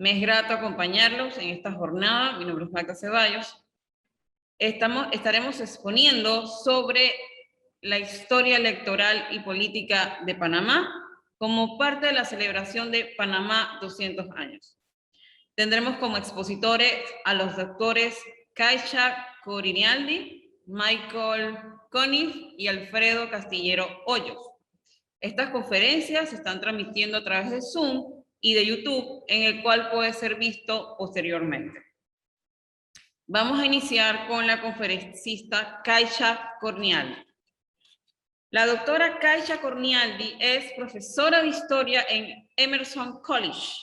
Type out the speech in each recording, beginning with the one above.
Me es grato acompañarlos en esta jornada. Mi nombre es Magda Ceballos. Estaremos exponiendo sobre la historia electoral y política de Panamá como parte de la celebración de Panamá 200 años. Tendremos como expositores a los doctores Caixa Corinialdi, Michael Conniff y Alfredo Castillero Hoyos. Estas conferencias se están transmitiendo a través de Zoom y de YouTube, en el cual puede ser visto posteriormente. Vamos a iniciar con la conferencista Caixa Cornialdi. La doctora Caixa Cornialdi es profesora de historia en Emerson College.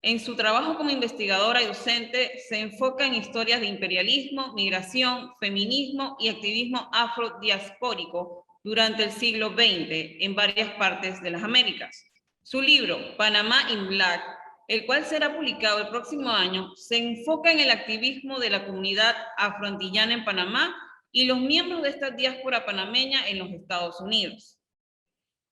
En su trabajo como investigadora y docente se enfoca en historias de imperialismo, migración, feminismo y activismo afrodiaspórico durante el siglo XX en varias partes de las Américas. Su libro, Panamá in Black, el cual será publicado el próximo año, se enfoca en el activismo de la comunidad afroantillana en Panamá y los miembros de esta diáspora panameña en los Estados Unidos.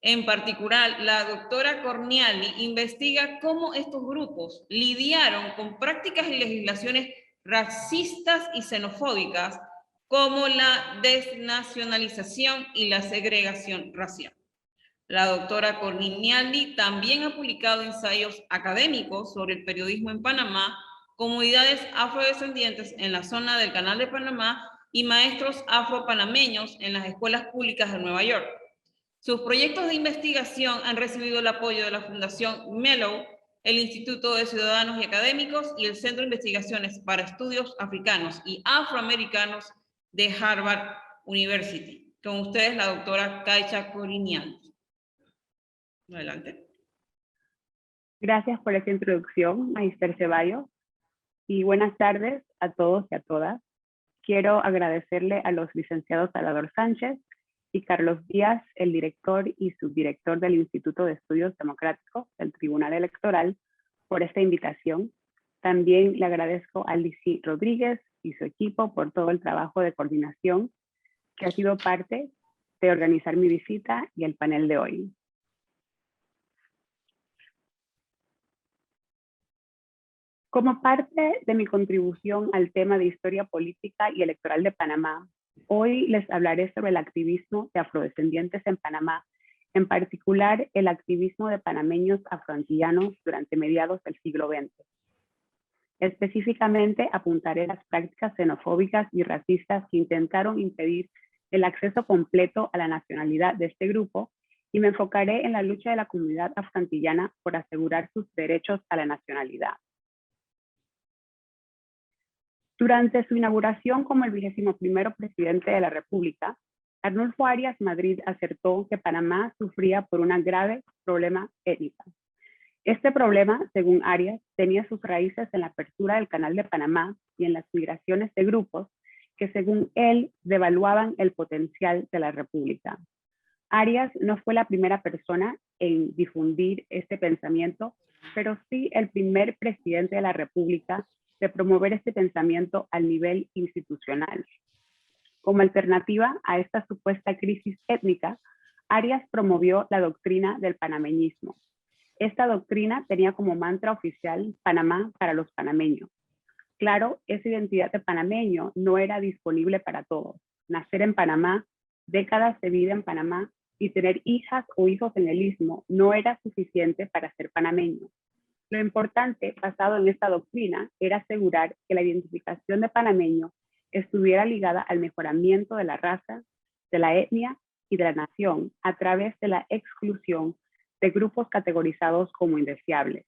En particular, la doctora Cornialdi investiga cómo estos grupos lidiaron con prácticas y legislaciones racistas y xenofóbicas como la desnacionalización y la segregación racial. La doctora Cornialdi también ha publicado ensayos académicos sobre el periodismo en Panamá, comunidades afrodescendientes en la zona del Canal de Panamá y maestros afropanameños en las escuelas públicas de Nueva York. Sus proyectos de investigación han recibido el apoyo de la Fundación Mellow, el Instituto de Ciudadanos y Académicos y el Centro de Investigaciones para Estudios Africanos y Afroamericanos de Harvard University. Con ustedes, la doctora Caixa Corinialdi. Adelante. Gracias por esta introducción, Magister Ceballos, y buenas tardes a todos y a todas. Quiero agradecerle a los licenciados Salvador Sánchez y Carlos Díaz, el director y subdirector del Instituto de Estudios Democráticos del Tribunal Electoral, por esta invitación. También le agradezco a Lizy Rodríguez y su equipo por todo el trabajo de coordinación que ha sido parte de organizar mi visita y el panel de hoy. Como parte de mi contribución al tema de historia política y electoral de Panamá, hoy les hablaré sobre el activismo de afrodescendientes en Panamá, en particular el activismo de panameños afroantillanos durante mediados del siglo XX. Específicamente apuntaré las prácticas xenofóbicas y racistas que intentaron impedir el acceso completo a la nacionalidad de este grupo y me enfocaré en la lucha de la comunidad afroantillana por asegurar sus derechos a la nacionalidad. Durante su inauguración como el 21º presidente de la República, Arnulfo Arias Madrid acertó que Panamá sufría por un grave problema étnico. Este problema, según Arias, tenía sus raíces en la apertura del Canal de Panamá y en las migraciones de grupos que, según él, devaluaban el potencial de la República. Arias no fue la primera persona en difundir este pensamiento, pero sí el primer presidente de la República de promover este pensamiento al nivel institucional. Como alternativa a esta supuesta crisis étnica, Arias promovió la doctrina del panameñismo. Esta doctrina tenía como mantra oficial Panamá para los panameños. Claro, esa identidad de panameño no era disponible para todos. Nacer en Panamá, décadas de vida en Panamá y tener hijas o hijos en el Istmo no era suficiente para ser panameño. Lo importante, basado en esta doctrina, era asegurar que la identificación de panameño estuviera ligada al mejoramiento de la raza, de la etnia y de la nación a través de la exclusión de grupos categorizados como indeseables.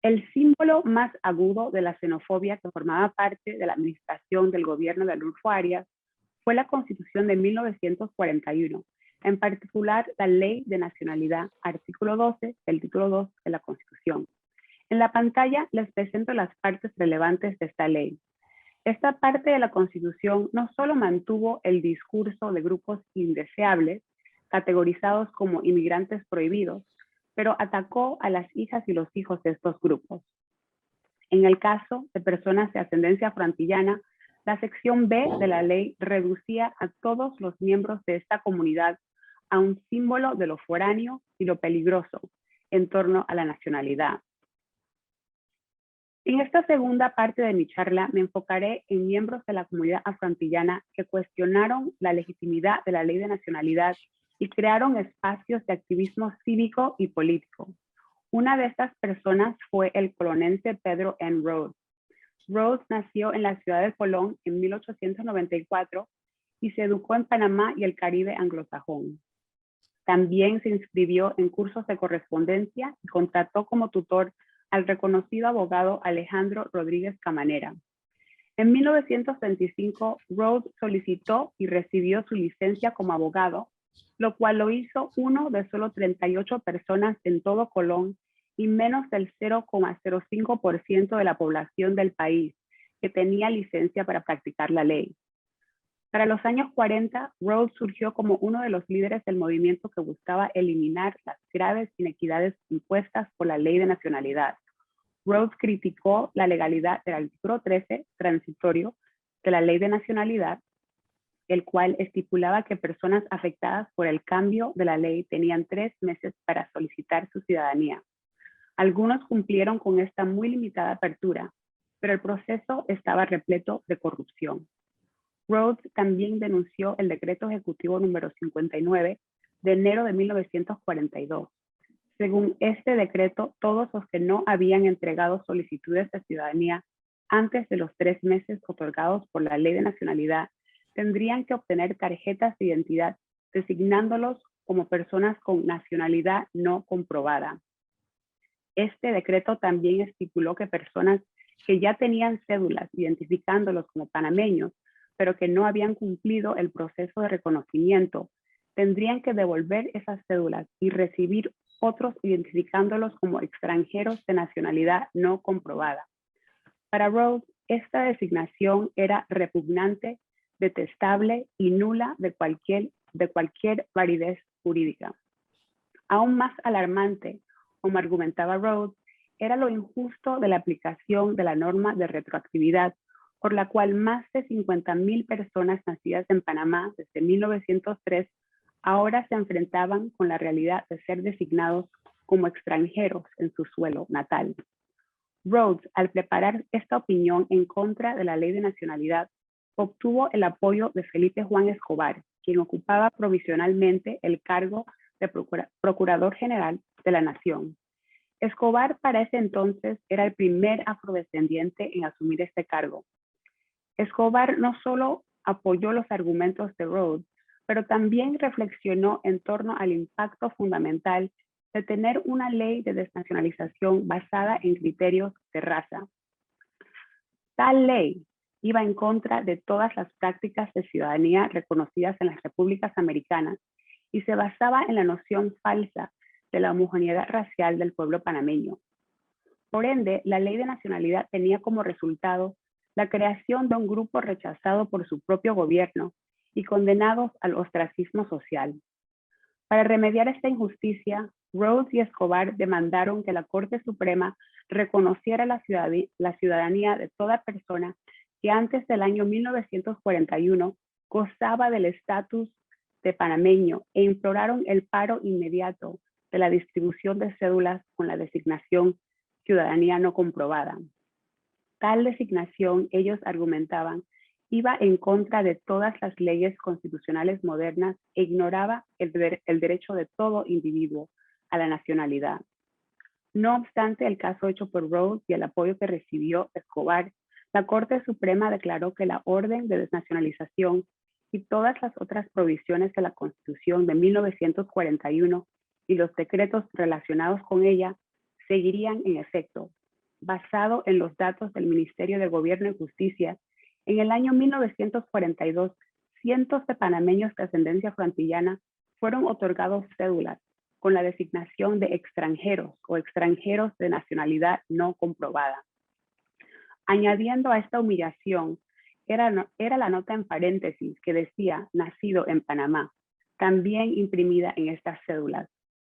El símbolo más agudo de la xenofobia que formaba parte de la administración del gobierno de Arnulfo Arias fue la Constitución de 1941, en particular la Ley de Nacionalidad, artículo 12 del título 2 de la Constitución. En la pantalla les presento las partes relevantes de esta ley. Esta parte de la Constitución no solo mantuvo el discurso de grupos indeseables, categorizados como inmigrantes prohibidos, pero atacó a las hijas y los hijos de estos grupos. En el caso de personas de ascendencia afroantillana, la sección B de la ley reducía a todos los miembros de esta comunidad a un símbolo de lo foráneo y lo peligroso en torno a la nacionalidad. En esta segunda parte de mi charla me enfocaré en miembros de la comunidad afroantillana que cuestionaron la legitimidad de la ley de nacionalidad y crearon espacios de activismo cívico y político. Una de estas personas fue el colonense Pedro N. Rhodes. Rhodes nació en la ciudad de Colón en 1894 y se educó en Panamá y el Caribe anglosajón. También se inscribió en cursos de correspondencia y contrató como tutor al reconocido abogado Alejandro Rodríguez Camanera. En 1925, Rhodes solicitó y recibió su licencia como abogado, lo cual lo hizo uno de solo 38 personas en todo Colón y menos del 0,05% de la población del país que tenía licencia para practicar la ley. Para los años 40, Rhodes surgió como uno de los líderes del movimiento que buscaba eliminar las graves inequidades impuestas por la ley de nacionalidad. Rhodes criticó la legalidad del artículo 13 transitorio de la ley de nacionalidad, el cual estipulaba que personas afectadas por el cambio de la ley tenían 3 meses para solicitar su ciudadanía. Algunos cumplieron con esta muy limitada apertura, pero el proceso estaba repleto de corrupción. Rhodes también denunció el decreto ejecutivo número 59 de enero de 1942. Según este decreto, todos los que no habían entregado solicitudes de ciudadanía antes de los 3 meses otorgados por la ley de nacionalidad tendrían que obtener tarjetas de identidad designándolos como personas con nacionalidad no comprobada. Este decreto también estipuló que personas que ya tenían cédulas identificándolos como panameños, pero que no habían cumplido el proceso de reconocimiento, tendrían que devolver esas cédulas y recibir otros identificándolos como extranjeros de nacionalidad no comprobada. Para Rhodes, esta designación era repugnante, detestable y nula de cualquier validez jurídica. Aún más alarmante, como argumentaba Rhodes, era lo injusto de la aplicación de la norma de retroactividad, por la cual más de 50,000 personas nacidas en Panamá desde 1903 ahora se enfrentaban con la realidad de ser designados como extranjeros en su suelo natal. Rhodes, al preparar esta opinión en contra de la ley de nacionalidad, obtuvo el apoyo de Felipe Juan Escobar, quien ocupaba provisionalmente el cargo de Procurador General de la Nación. Escobar para ese entonces era el primer afrodescendiente en asumir este cargo. Escobar no solo apoyó los argumentos de Rhodes, pero también reflexionó en torno al impacto fundamental de tener una ley de desnacionalización basada en criterios de raza. Tal ley iba en contra de todas las prácticas de ciudadanía reconocidas en las repúblicas americanas y se basaba en la noción falsa de la homogeneidad racial del pueblo panameño. Por ende, la ley de nacionalidad tenía como resultado la creación de un grupo rechazado por su propio gobierno y condenados al ostracismo social. Para remediar esta injusticia, Rhodes y Escobar demandaron que la Corte Suprema reconociera la ciudadanía de toda persona que antes del año 1941 gozaba del estatus de panameño e imploraron el paro inmediato de la distribución de cédulas con la designación ciudadanía no comprobada. Tal designación, ellos argumentaban, iba en contra de todas las leyes constitucionales modernas e ignoraba el derecho de todo individuo a la nacionalidad. No obstante el caso hecho por Rhodes y el apoyo que recibió Escobar, la Corte Suprema declaró que la orden de desnacionalización y todas las otras provisiones de la Constitución de 1941 y los decretos relacionados con ella seguirían en efecto. Basado en los datos del Ministerio de Gobierno y Justicia, en el año 1942, cientos de panameños de ascendencia afroantillana fueron otorgados cédulas con la designación de extranjeros o extranjeros de nacionalidad no comprobada. Añadiendo a esta humillación, era la nota en paréntesis que decía nacido en Panamá, también imprimida en estas cédulas.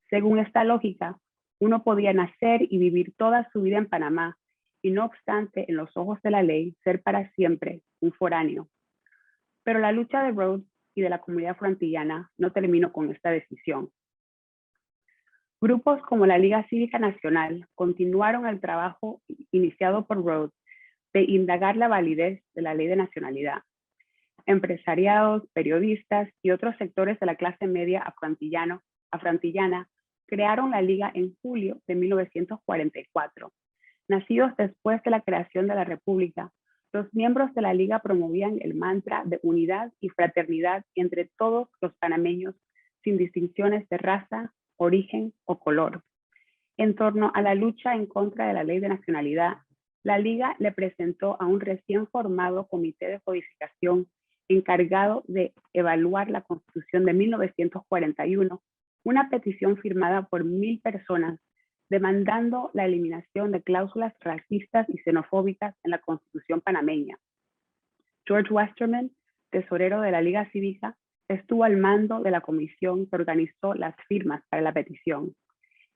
Según esta lógica, uno podía nacer y vivir toda su vida en Panamá y no obstante, en los ojos de la ley, ser para siempre un foráneo. Pero la lucha de Rhodes y de la comunidad afroantillana no terminó con esta decisión. Grupos como la Liga Cívica Nacional continuaron el trabajo iniciado por Rhodes de indagar la validez de la ley de nacionalidad. Empresariados, periodistas y otros sectores de la clase media afroantillana crearon la Liga en julio de 1944. Nacidos después de la creación de la República, los miembros de la Liga promovían el mantra de unidad y fraternidad entre todos los panameños sin distinciones de raza, origen o color. En torno a la lucha en contra de la ley de nacionalidad, la Liga le presentó a un recién formado comité de codificación encargado de evaluar la Constitución de 1941, una petición firmada por 1,000 personas demandando la eliminación de cláusulas racistas y xenofóbicas en la Constitución panameña. George Westerman, tesorero de la Liga Cívica, estuvo al mando de la comisión que organizó las firmas para la petición.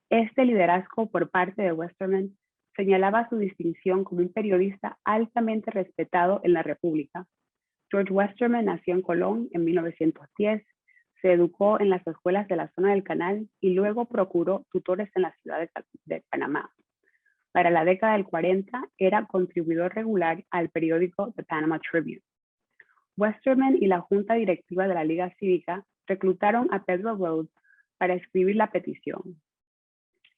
Este liderazgo por parte de Westerman señalaba su distinción como un periodista altamente respetado en la República. George Westerman nació en Colón en 1910, se educó en las escuelas de la zona del Canal y luego procuró tutores en la ciudad de Panamá. Para la década del 40 era contribuidor regular al periódico The Panama Tribune. Westerman y la junta directiva de la Liga Cívica reclutaron a Pedro Rhodes para escribir la petición.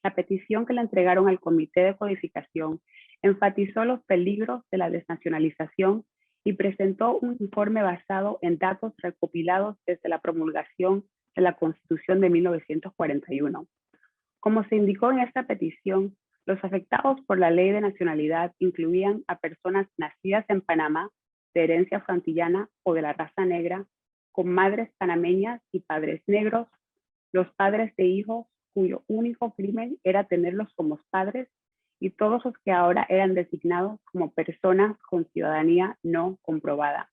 La petición que le entregaron al Comité de Codificación enfatizó los peligros de la desnacionalización y presentó un informe basado en datos recopilados desde la promulgación de la Constitución de 1941. Como se indicó en esta petición, los afectados por la ley de nacionalidad incluían a personas nacidas en Panamá, de herencia afroantillana o de la raza negra, con madres panameñas y padres negros, los padres de hijos cuyo único crimen era tenerlos como padres y todos los que ahora eran designados como personas con ciudadanía no comprobada.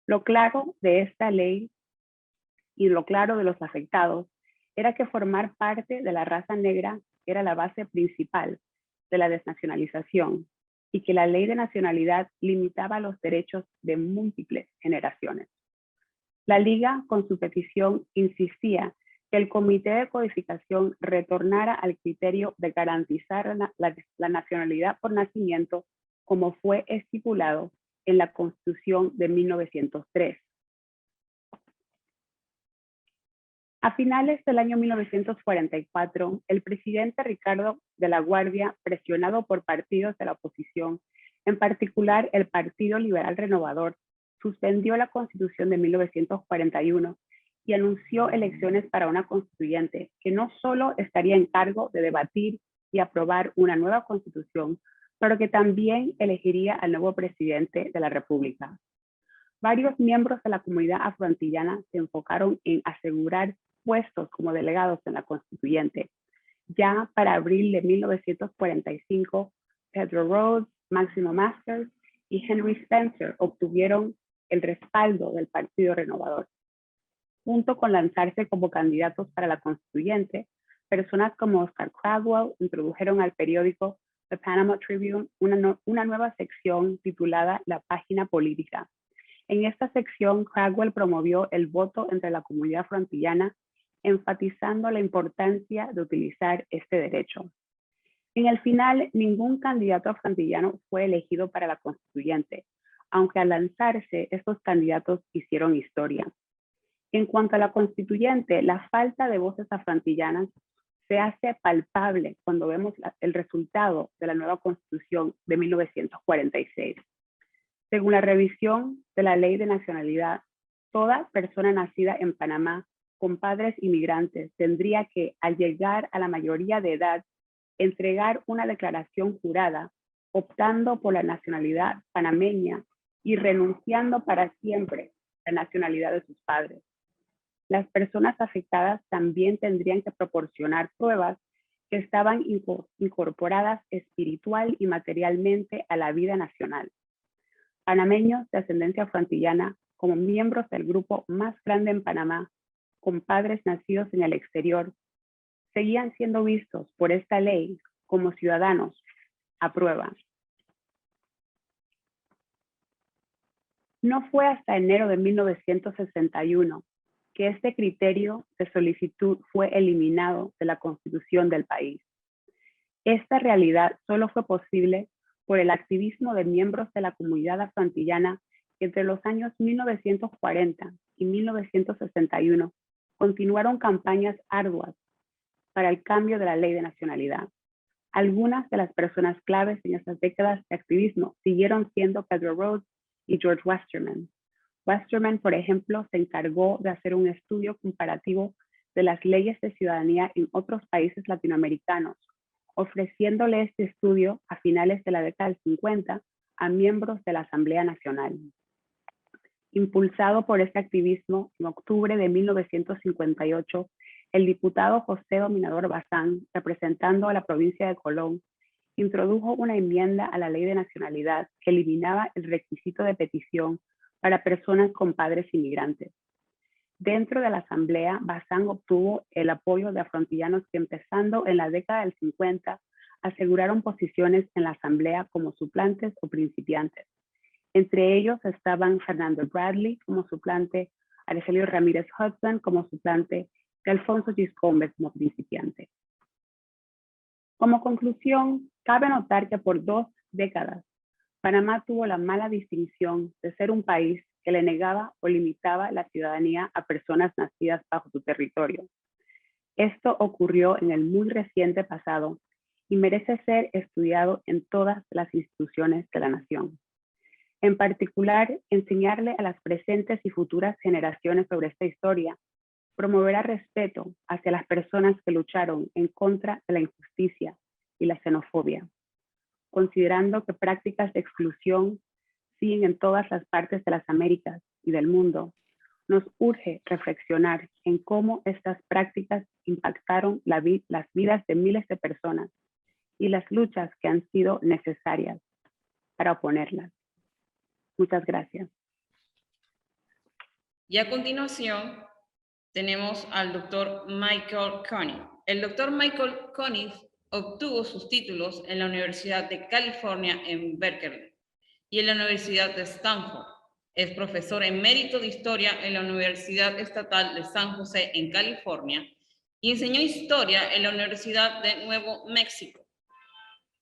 Lo claro de esta ley y lo claro de los afectados era que formar parte de la raza negra era la base principal de la desnacionalización y que la ley de nacionalidad limitaba los derechos de múltiples generaciones. La Liga, con su petición, insistía que el Comité de Codificación retornara al criterio de garantizar la nacionalidad por nacimiento como fue estipulado en la Constitución de 1903. A finales del año 1944, el presidente Ricardo de la Guardia, presionado por partidos de la oposición, en particular el Partido Liberal Renovador, suspendió la Constitución de 1941 y anunció elecciones para una constituyente que no solo estaría en cargo de debatir y aprobar una nueva constitución, pero que también elegiría al nuevo presidente de la República. Varios miembros de la comunidad afroantillana se enfocaron en asegurar puestos como delegados en la constituyente. Ya para abril de 1945, Pedro Rhodes, Máximo Masters y Henry Spencer obtuvieron el respaldo del Partido Renovador. Junto con lanzarse como candidatos para la constituyente, personas como Oscar Cradwell introdujeron al periódico The Panama Tribune una nueva sección titulada La Página Política. En esta sección, Cradwell promovió el voto entre la comunidad afroantillana, enfatizando la importancia de utilizar este derecho. En el final, ningún candidato afroantillano fue elegido para la constituyente, aunque al lanzarse, estos candidatos hicieron historia. En cuanto a la constituyente, la falta de voces afroantillanas se hace palpable cuando vemos el resultado de la nueva Constitución de 1946. Según la revisión de la Ley de Nacionalidad, toda persona nacida en Panamá con padres inmigrantes tendría que, al llegar a la mayoría de edad, entregar una declaración jurada, optando por la nacionalidad panameña y renunciando para siempre a la nacionalidad de sus padres. Las personas afectadas también tendrían que proporcionar pruebas que estaban incorporadas espiritual y materialmente a la vida nacional. Panameños de ascendencia afroantillana, como miembros del grupo más grande en Panamá, con padres nacidos en el exterior, seguían siendo vistos por esta ley como ciudadanos a prueba. No fue hasta enero de 1961 que este criterio de solicitud fue eliminado de la Constitución del país. Esta realidad solo fue posible por el activismo de miembros de la comunidad afroantillana que entre los años 1940 y 1961 continuaron campañas arduas para el cambio de la ley de nacionalidad. Algunas de las personas claves en esas décadas de activismo siguieron siendo Pedro Rhodes y George Westerman. Westerman, por ejemplo, se encargó de hacer un estudio comparativo de las leyes de ciudadanía en otros países latinoamericanos, ofreciéndole este estudio a finales de la década del 50 a miembros de la Asamblea Nacional. Impulsado por este activismo, en octubre de 1958, el diputado José Dominador Bazán, representando a la provincia de Colón, introdujo una enmienda a la ley de nacionalidad que eliminaba el requisito de petición para personas con padres inmigrantes. Dentro de la asamblea, Bazán obtuvo el apoyo de afrontillanos que empezando en la década del 50 aseguraron posiciones en la asamblea como suplantes o principiantes. Entre ellos estaban Fernando Bradley como suplante, Argelio Ramírez Hudson como suplante y Alfonso Giscombe como principiante. Como conclusión, cabe notar que por 2 décadas, Panamá tuvo la mala distinción de ser un país que le negaba o limitaba la ciudadanía a personas nacidas bajo su territorio. Esto ocurrió en el muy reciente pasado y merece ser estudiado en todas las instituciones de la nación. En particular, enseñarle a las presentes y futuras generaciones sobre esta historia promoverá respeto hacia las personas que lucharon en contra de la injusticia y la xenofobia, considerando que prácticas de exclusión siguen en todas las partes de las Américas y del mundo. Nos urge reflexionar en cómo estas prácticas impactaron las vidas de miles de personas y las luchas que han sido necesarias para oponerlas. Muchas gracias. Y a continuación tenemos al doctor Michael Conniff. El doctor Michael Conniff obtuvo sus títulos en la Universidad de California en Berkeley y en la Universidad de Stanford. Es profesor emérito de Historia en la Universidad Estatal de San José en California y enseñó Historia en la Universidad de Nuevo México.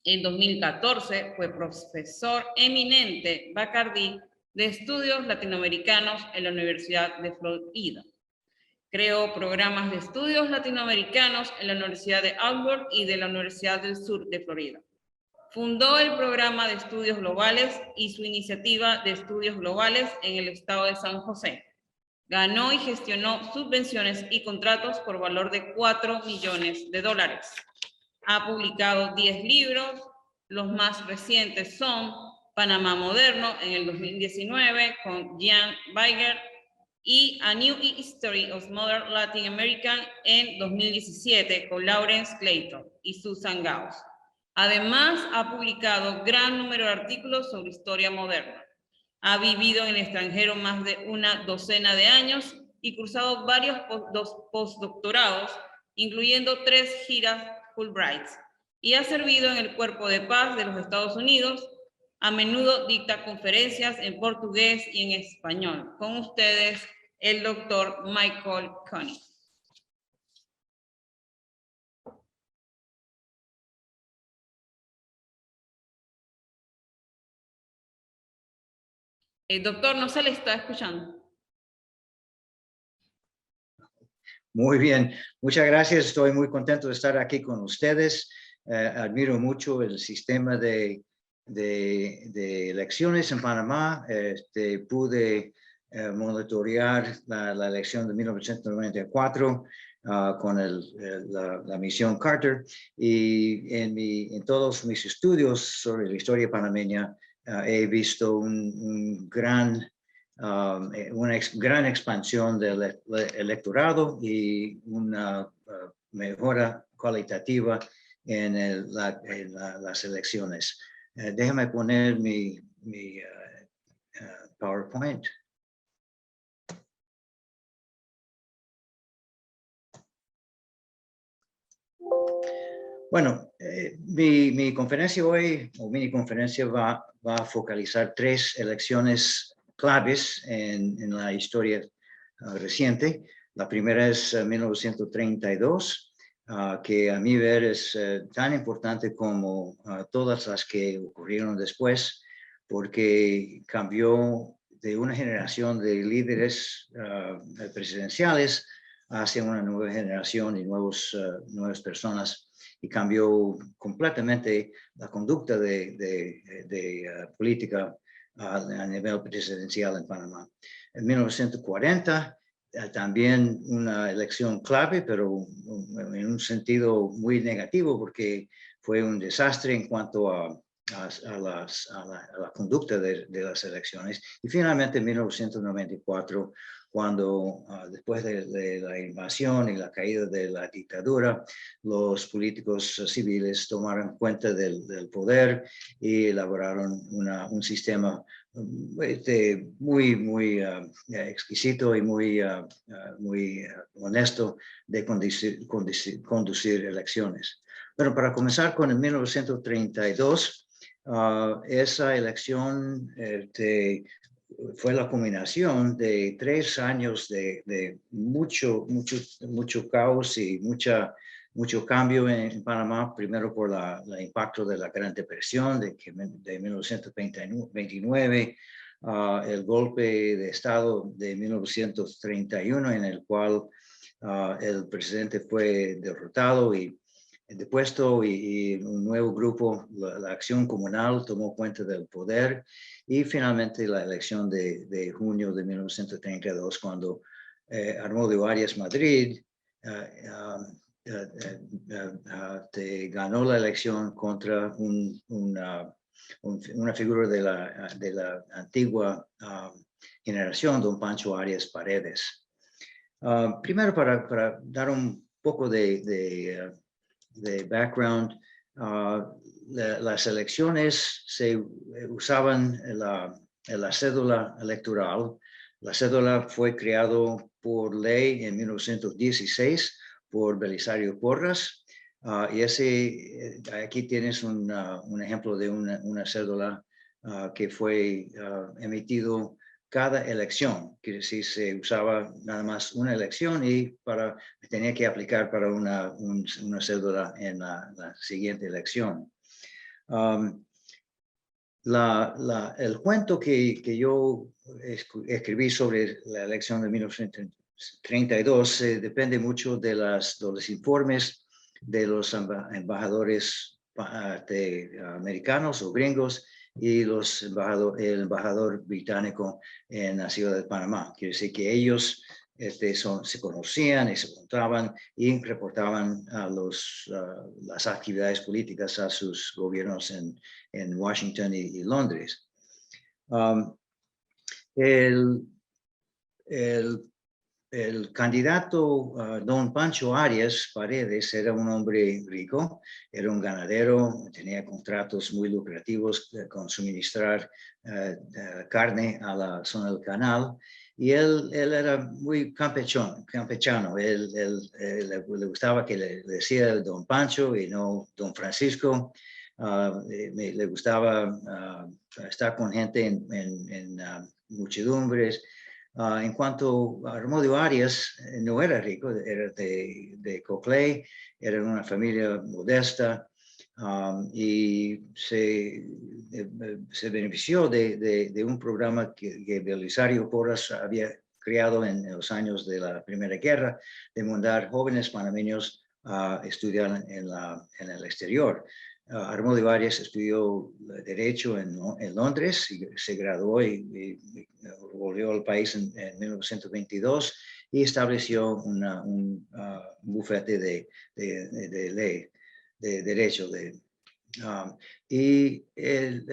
En 2014 fue profesor eminente Bacardí de Estudios Latinoamericanos en la Universidad de Florida. Creó programas de estudios latinoamericanos en la Universidad de Auburn y de la Universidad del Sur de Florida. Fundó el programa de estudios globales y su iniciativa de estudios globales en el estado de San José. Ganó y gestionó subvenciones y contratos por valor de $4 millones. Ha publicado 10 libros, los más recientes son Panamá Moderno en el 2019 con Jan Weiger y A New History of Modern Latin America en 2017 con Lawrence Clayton y Susan Gauss. Además, ha publicado gran número de artículos sobre historia moderna. Ha vivido en el extranjero más de una docena de años y cursado varios postdoctorados, incluyendo 3 giras Fulbright, y ha servido en el Cuerpo de Paz de los Estados Unidos. A menudo dicta conferencias en portugués y en español. Con ustedes, el doctor Michael Conniff. Doctor, no se le está escuchando. Muy bien, muchas gracias. Estoy muy contento de estar aquí con ustedes. Admiro mucho el sistema de elecciones en Panamá. Pude monitorear la elección de 1994 con la misión Carter, y en todos mis estudios sobre la historia panameña he visto una gran expansión del electorado y una mejora cualitativa en las elecciones. Déjame poner mi PowerPoint. Bueno, mi conferencia hoy, o mini conferencia, va a focalizar 3 elecciones claves en la historia reciente. La primera es 1932, que a mi ver es tan importante como todas las que ocurrieron después, porque cambió de una generación de líderes presidenciales hacia una nueva generación y nuevas personas, y cambió completamente la conducta de política a nivel presidencial en Panamá. En 1940, también una elección clave, pero en un sentido muy negativo, porque fue un desastre en cuanto a la conducta de las elecciones. Y finalmente en 1994, cuando después de la invasión y la caída de la dictadura, los políticos civiles tomaron cuenta del poder y elaboraron un sistema muy exquisito y muy honesto de conducir elecciones. Bueno, para comenzar con el 1932, esa elección fue la combinación de 3 años de mucho caos y mucho cambio en Panamá, primero por el impacto de la Gran Depresión de 1929, el golpe de Estado de 1931, en el cual el presidente fue derrotado y depuesto, y un nuevo grupo, la Acción Comunal, tomó cuenta del poder, y finalmente la elección de junio de 1932, cuando Armando Arias Madrid ganó la elección contra una figura de la antigua generación, don Pancho Arias Paredes. Primero, para dar un poco de background, las elecciones se usaban la cédula electoral. La cédula fue creada por ley en 1916 por Belisario Porras, y aquí tienes un ejemplo de una cédula que fue emitido cada elección, que si se usaba nada más una elección y tenía que aplicar para una cédula en la siguiente elección. El cuento que yo escribí sobre la elección de 1932 depende mucho de los informes de los embajadores americanos o gringos y el embajador británico en la ciudad de Panamá. Quiere decir que ellos se conocían y se contaban y reportaban las actividades políticas a sus gobiernos en Washington y Londres. El candidato don Pancho Arias Paredes era un hombre rico, era un ganadero, tenía contratos muy lucrativos con suministrar carne a la zona del canal, y él era muy campechano. Él le gustaba que le decía don Pancho y no don Francisco. Le gustaba estar con gente en muchedumbres. En cuanto a Armando Arias, no era rico, era de Coclé, era una familia modesta, y se benefició de un programa que Belisario Porras había creado en los años de la Primera Guerra, de mandar jóvenes panameños a estudiar en el exterior. Armando Arias estudió Derecho en Londres y se graduó y volvió al país en 1922 y estableció un bufete de ley, de derecho. Y el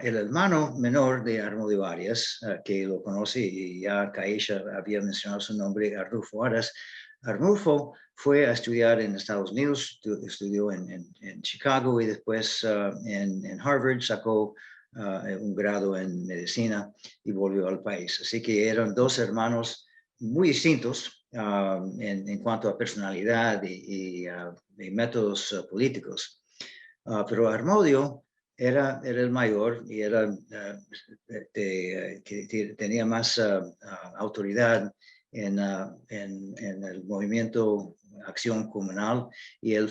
hermano menor de Armando Arias, que lo conoce y ya Caisha había mencionado su nombre, Arnulfo Arias. Arnulfo fue a estudiar en Estados Unidos, estudió en Chicago y después en Harvard sacó un grado en medicina y volvió al país. Así que eran dos hermanos muy distintos en cuanto a personalidad y métodos políticos. Pero Armando era el mayor y que tenía más autoridad en el movimiento Acción Comunal, y él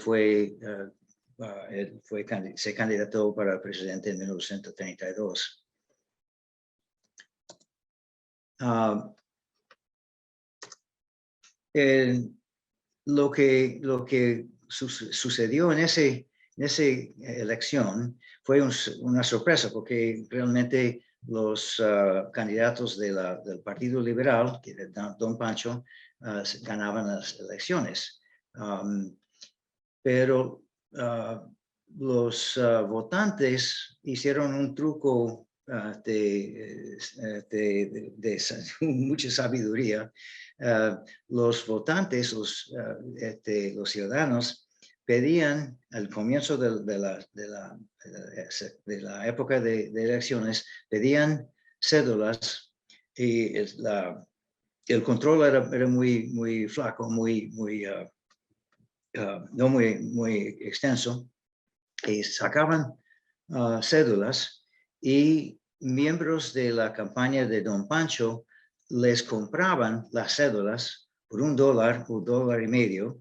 se candidató para presidente en 1932. Lo que sucedió en esa elección fue una sorpresa, porque realmente los candidatos del Partido Liberal, que era Don Pancho, ganaban las elecciones. Pero los votantes hicieron un truco de mucha sabiduría. Los votantes, los ciudadanos, pedían al comienzo de la época de elecciones, pedían cédulas, y el control era muy flaco, no muy extenso, y sacaban cédulas, y miembros de la campaña de Don Pancho les compraban las cédulas por $1 o $1.50,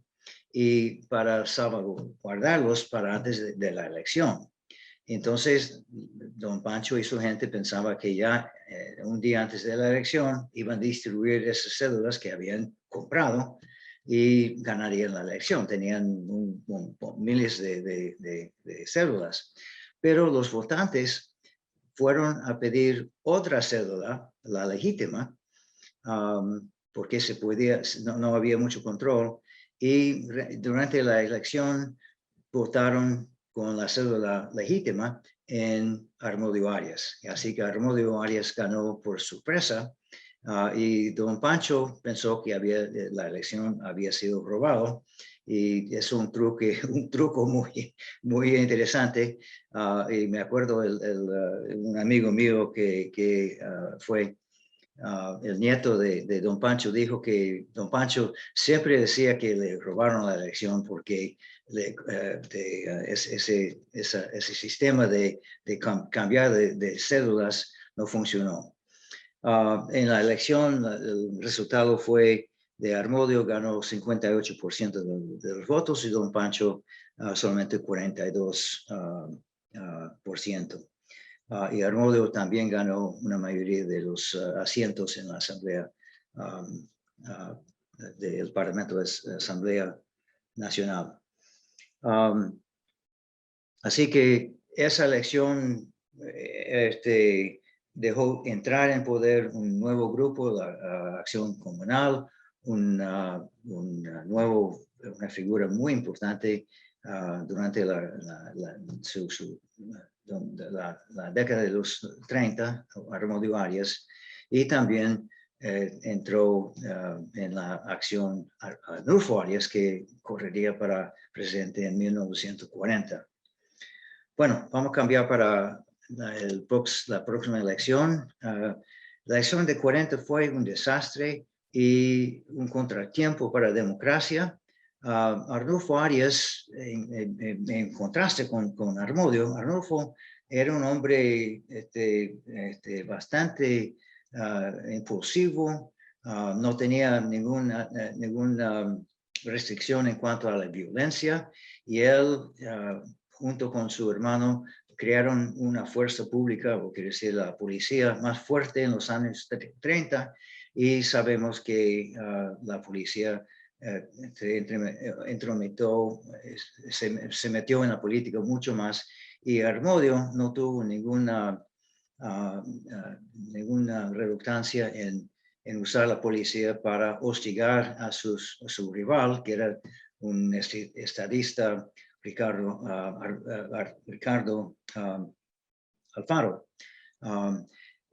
y para salvaguardarlos para antes de la elección. Entonces, Don Pancho y su gente pensaban que ya un día antes de la elección iban a distribuir esas cédulas que habían comprado y ganarían la elección. Tenían miles de cédulas. Pero los votantes fueron a pedir otra cédula, la legítima, porque no había mucho control, y durante la elección votaron con la cédula legítima en Armodio Arias. Así que Armodio Arias ganó por sorpresa, y Don Pancho pensó que la elección había sido robada, y es un truco muy interesante. Y me acuerdo un amigo mío que fue el nieto de Don Pancho, dijo que Don Pancho siempre decía que le robaron la elección porque ese sistema de cambiar de cédulas no funcionó. En la elección, el resultado fue de Armodio ganó 58% de los votos, y Don Pancho solamente 42%. Y Armodio también ganó una mayoría de los asientos en la Asamblea del Parlamento de Asamblea Nacional. Así que esa elección dejó entrar en poder un nuevo grupo, la Acción Comunal, una figura muy importante durante la década de los 30, Armodio Arias, y también entró en la acción Arnulfo Arias, que correría para presidente en 1940. Bueno, vamos a cambiar para la próxima elección. La elección de 40 fue un desastre y un contratiempo para la democracia. Arnulfo Arias, en contraste con Armodio, Arnulfo era un hombre bastante impulsivo, no tenía ninguna restricción en cuanto a la violencia, y él, junto con su hermano, crearon una fuerza pública, o quiere decir la policía, más fuerte en los años 30, y sabemos que la policía se metió en la política mucho más, y Armodio no tuvo ninguna reluctancia en usar la policía para hostigar a su rival, que era un estadista, Ricardo Alfaro.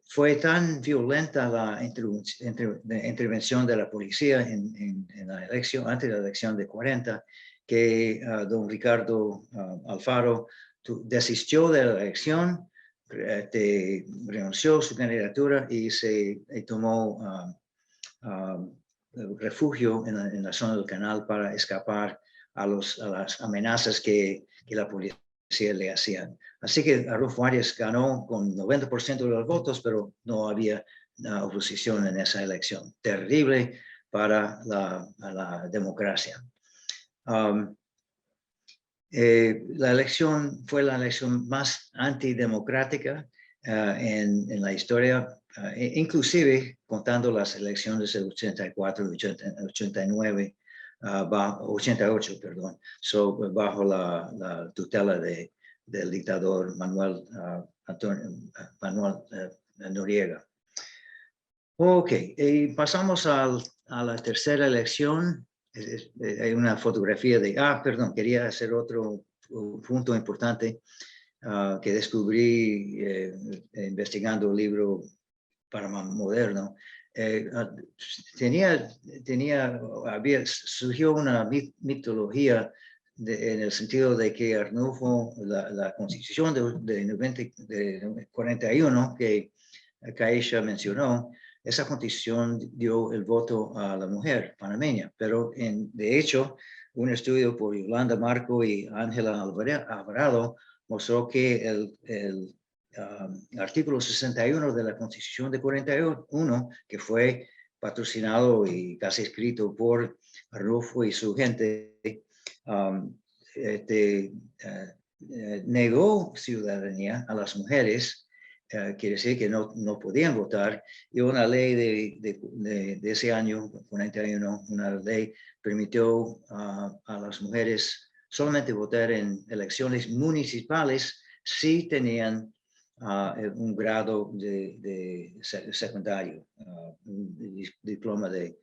Fue tan violenta la intervención de la policía en la elección, antes de la elección de 40, que don Ricardo Alfaro desistió de la elección, renunció su candidatura y tomó refugio en la zona del canal para escapar a las amenazas que la policía le hacían. Así que Arnulfo Arias ganó con 90% de los votos, pero no había oposición en esa elección. Terrible para la democracia. La elección fue la elección más antidemocrática en la historia, inclusive contando las elecciones del 84 y 89, 88, perdón, bajo la tutela del dictador Manuel Noriega. Ok, y pasamos a la tercera elección. Hay una fotografía perdón, quería hacer otro punto importante que descubrí investigando el libro Panamá Moderno. Surgió una mitología en el sentido de que Arnulfo, la constitución de 41 que Caixa mencionó, esa constitución dio el voto a la mujer panameña, pero de hecho, un estudio por Yolanda Marco y Ángela Alvarado mostró que el artículo 61 de la Constitución de 41, que fue patrocinado y casi escrito por Arnulfo y su gente, negó ciudadanía a las mujeres. Quiere decir que no podían votar, y una ley de ese año, 41, una ley permitió a las mujeres solamente votar en elecciones municipales si tenían un grado de secundario, un diploma de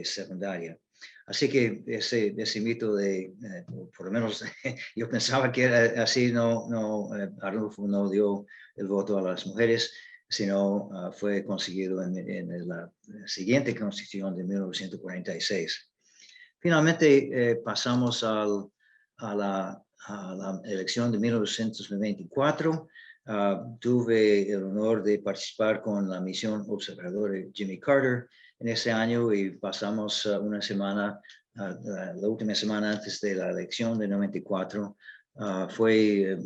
secundaria. Así que ese mito por lo menos yo pensaba que era así, Arnulfo no dio el voto a las mujeres, sino fue conseguido en la siguiente constitución de 1946. Finalmente pasamos a la elección de 1994. Tuve el honor de participar con la misión observadora Jimmy Carter en ese año, y pasamos una semana, la última semana antes de la elección de 94. Fue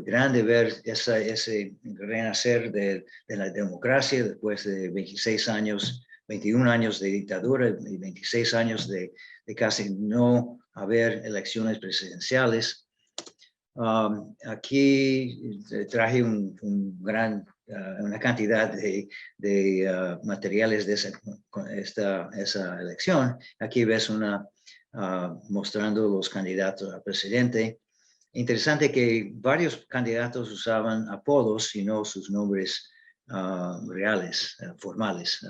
grande ver ese renacer de la democracia después de 21 años de dictadura y 26 años de casi no haber elecciones presidenciales. Aquí traje una cantidad de materiales de esa elección. Aquí ves mostrando los candidatos a presidente. Interesante que varios candidatos usaban apodos y no sus nombres reales, formales.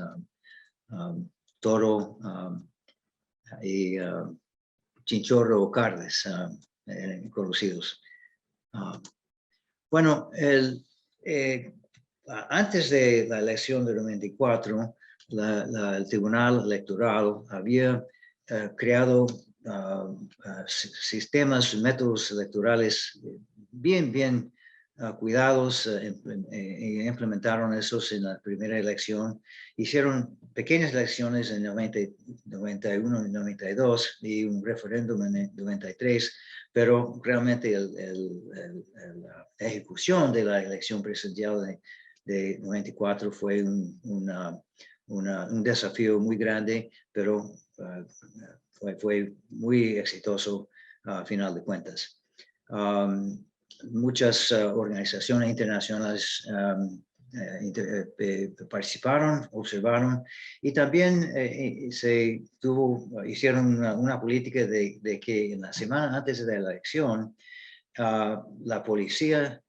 Toro y Chinchorro Cardes, conocidos. Bueno, antes de la elección del 94, el Tribunal Electoral había creado sistemas, métodos electorales bien cuidados, e implementaron esos en la primera elección. Hicieron pequeñas elecciones en 91 y 92 y un referéndum en 93, pero realmente la ejecución de la elección presidencial de 94 fue un desafío muy grande, pero fue muy exitoso a final de cuentas. Muchas organizaciones internacionales participaron, observaron, y también hicieron una política de que en la semana antes de la elección la policía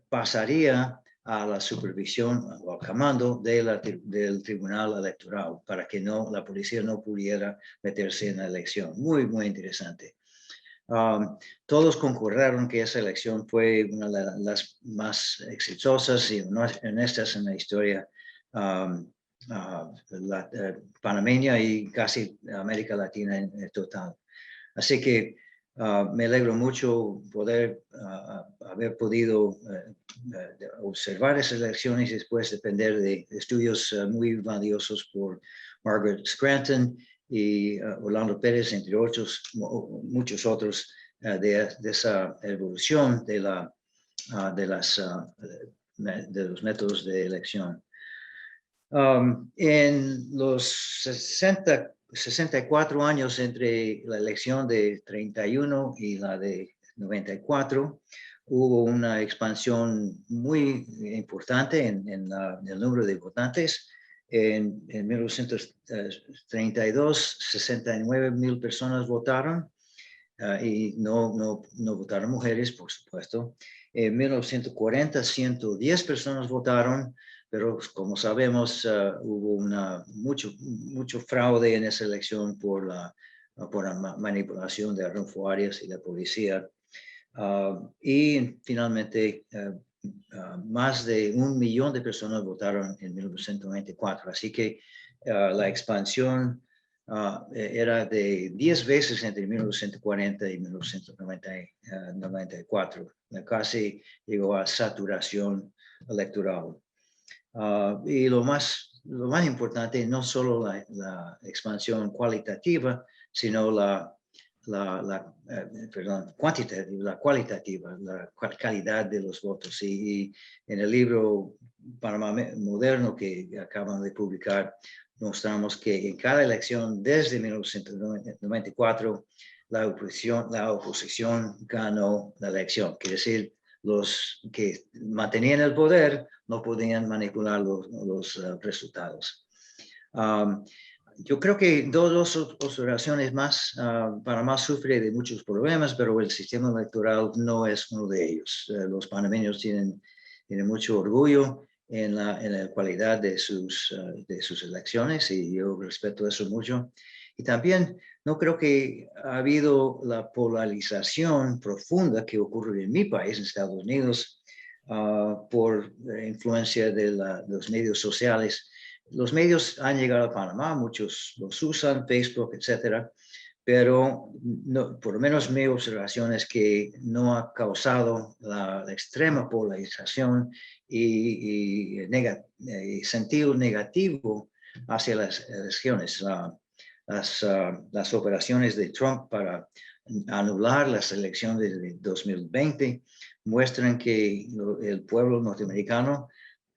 pasaría a la supervisión o al comando del Tribunal Electoral para que la policía no pudiera meterse en la elección. Muy interesante. Todos concordaron que esa elección fue una de las más exitosas y honestas en la historia panameña y casi América Latina en total. Así que me alegro mucho poder haber podido observar esas elecciones y después depender de estudios muy valiosos por Margaret Scranton y Orlando Pérez, entre muchos otros, de esa evolución de los métodos de elección. En los 64 años entre la elección de 31 y la de 94, hubo una expansión muy importante en el número de votantes. En 1932, 69,000 personas votaron y no votaron mujeres, por supuesto. En 1940, 110 personas votaron, pero como sabemos, hubo mucho fraude en esa elección por la manipulación de Arnulfo Arias y la policía. Y finalmente, más de 1 millón de personas votaron en 1994. Así que la expansión era de 10 veces entre 1940 y 1994. Casi llegó a saturación electoral. Y lo más importante, no solo la expansión cualitativa, sino cualitativa, la calidad de los votos. Y en el libro Panamá Moderno que acaban de publicar, mostramos que en cada elección desde 1994, la oposición ganó la elección. Quiere decir, los que mantenían el poder no podían manipular los resultados. Yo creo que dos observaciones más. Panamá sufre de muchos problemas, pero el sistema electoral no es uno de ellos. Los panameños tienen mucho orgullo en la cualidad de sus elecciones y yo respeto eso mucho. Y también no creo que ha habido la polarización profunda que ocurre en mi país, en Estados Unidos, por influencia de los medios sociales. Los medios han llegado a Panamá, muchos los usan, Facebook, etcétera, pero no, por lo menos mi observación es que no ha causado la extrema polarización y sentido negativo hacia las elecciones. Las operaciones de Trump para anular las elecciones de 2020 muestran que el pueblo norteamericano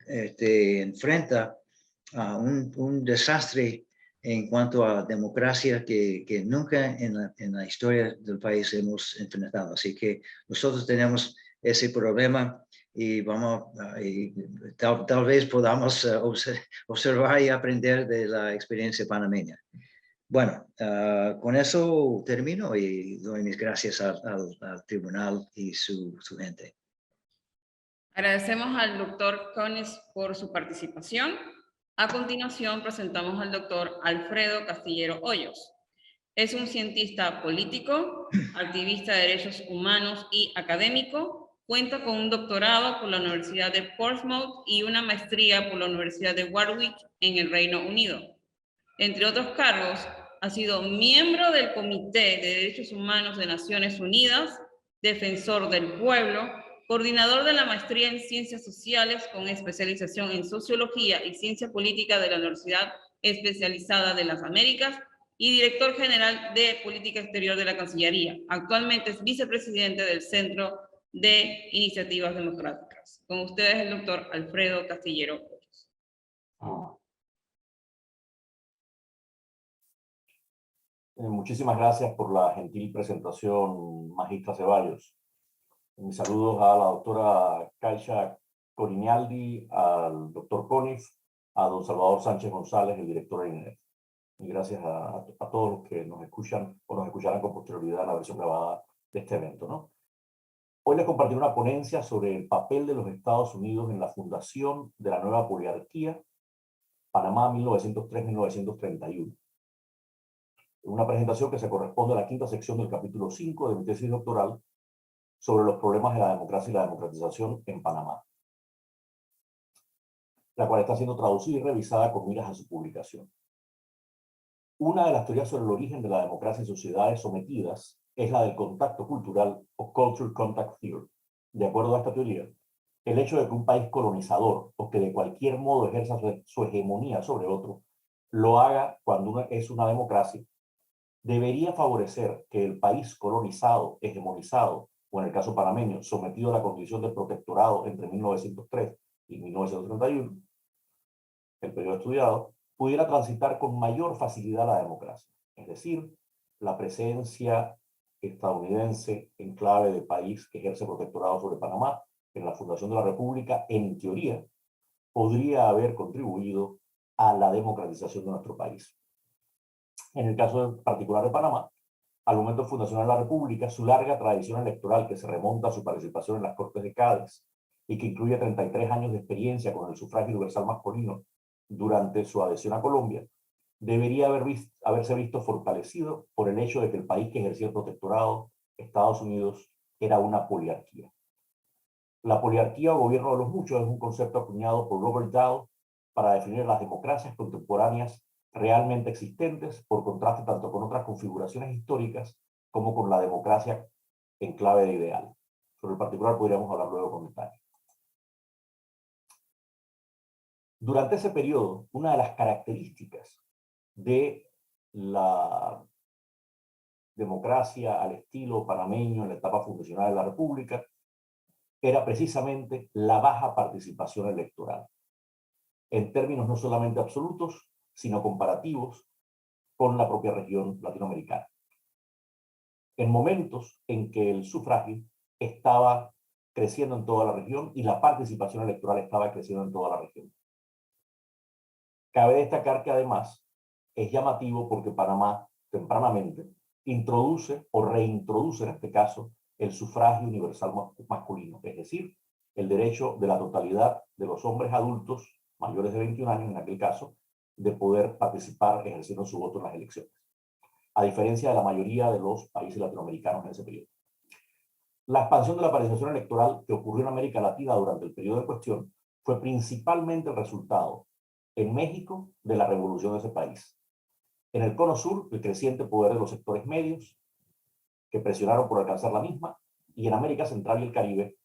enfrenta a un desastre en cuanto a democracia que nunca en la historia del país hemos enfrentado. Así que nosotros tenemos ese problema y tal vez podamos observar y aprender de la experiencia panameña. Bueno, con eso termino y doy mis gracias al tribunal y su gente. Agradecemos al doctor Konis por su participación. A continuación, presentamos al doctor Alfredo Castillero Hoyos. Es un cientista político, activista de derechos humanos y académico. Cuenta con un doctorado por la Universidad de Portsmouth y una maestría por la Universidad de Warwick en el Reino Unido. Entre otros cargos, ha sido miembro del Comité de Derechos Humanos de Naciones Unidas, defensor del pueblo, coordinador de la maestría en Ciencias Sociales con especialización en Sociología y Ciencia Política de la Universidad Especializada de las Américas y director general de Política Exterior de la Cancillería. Actualmente es vicepresidente del Centro de Iniciativas Democráticas. Con ustedes el doctor Alfredo Castillero Hoyos. Muchísimas gracias por la gentil presentación, magistra Ceballos. Mis saludos a la doctora Caixa Coriñaldi, al doctor Conif, a don Salvador Sánchez González, el director de INEF. Y gracias a todos los que nos escuchan o nos escucharán con posterioridad en la versión grabada de este evento, ¿no? Hoy les compartiré una ponencia sobre el papel de los Estados Unidos en la fundación de la nueva poliarquía, Panamá 1903-1931. Una presentación que se corresponde a la quinta sección del capítulo 5 de mi tesis doctoral sobre los problemas de la democracia y la democratización en Panamá, la cual está siendo traducida y revisada con miras a su publicación. Una de las teorías sobre el origen de la democracia en sociedades sometidas es la del contacto cultural o Cultural Contact Theory. De acuerdo a esta teoría, el hecho de que un país colonizador o que de cualquier modo ejerza su hegemonía sobre otro, lo haga cuando es una democracia, debería favorecer que el país colonizado, hegemonizado, o en el caso panameño, sometido a la condición de protectorado entre 1903 y 1931, el periodo estudiado, pudiera transitar con mayor facilidad la democracia. Es decir, la presencia estadounidense en clave de país que ejerce protectorado sobre Panamá en la fundación de la República, en teoría, podría haber contribuido a la democratización de nuestro país. En el caso particular de Panamá, al momento fundacional de la República, su larga tradición electoral que se remonta a su participación en las Cortes de Cádiz y que incluye 33 años de experiencia con el sufragio universal masculino durante su adhesión a Colombia, debería haberse visto fortalecido por el hecho de que el país que ejercía el protectorado, Estados Unidos, era una poliarquía. La poliarquía o gobierno de los muchos es un concepto acuñado por Robert Dahl para definir las democracias contemporáneas realmente existentes, por contraste tanto con otras configuraciones históricas como con la democracia en clave de ideal. Sobre el particular podríamos hablar luego con detalle. Durante ese periodo, una de las características de la democracia al estilo panameño en la etapa fundacional de la República era precisamente la baja participación electoral, en términos no solamente absolutos, sino comparativos con la propia región latinoamericana. En momentos en que el sufragio estaba creciendo en toda la región y la participación electoral estaba creciendo en toda la región. Cabe destacar que además es llamativo porque Panamá tempranamente introduce o reintroduce en este caso el sufragio universal masculino, es decir, el derecho de la totalidad de los hombres adultos mayores de 21 años en aquel caso de poder participar ejerciendo su voto en las elecciones, a diferencia de la mayoría de los países latinoamericanos en ese periodo. La expansión de la participación electoral que ocurrió en América Latina durante el periodo en cuestión fue principalmente el resultado en México de la revolución de ese país. En el cono sur, el creciente poder de los sectores medios que presionaron por alcanzar la misma, y en América Central y el Caribe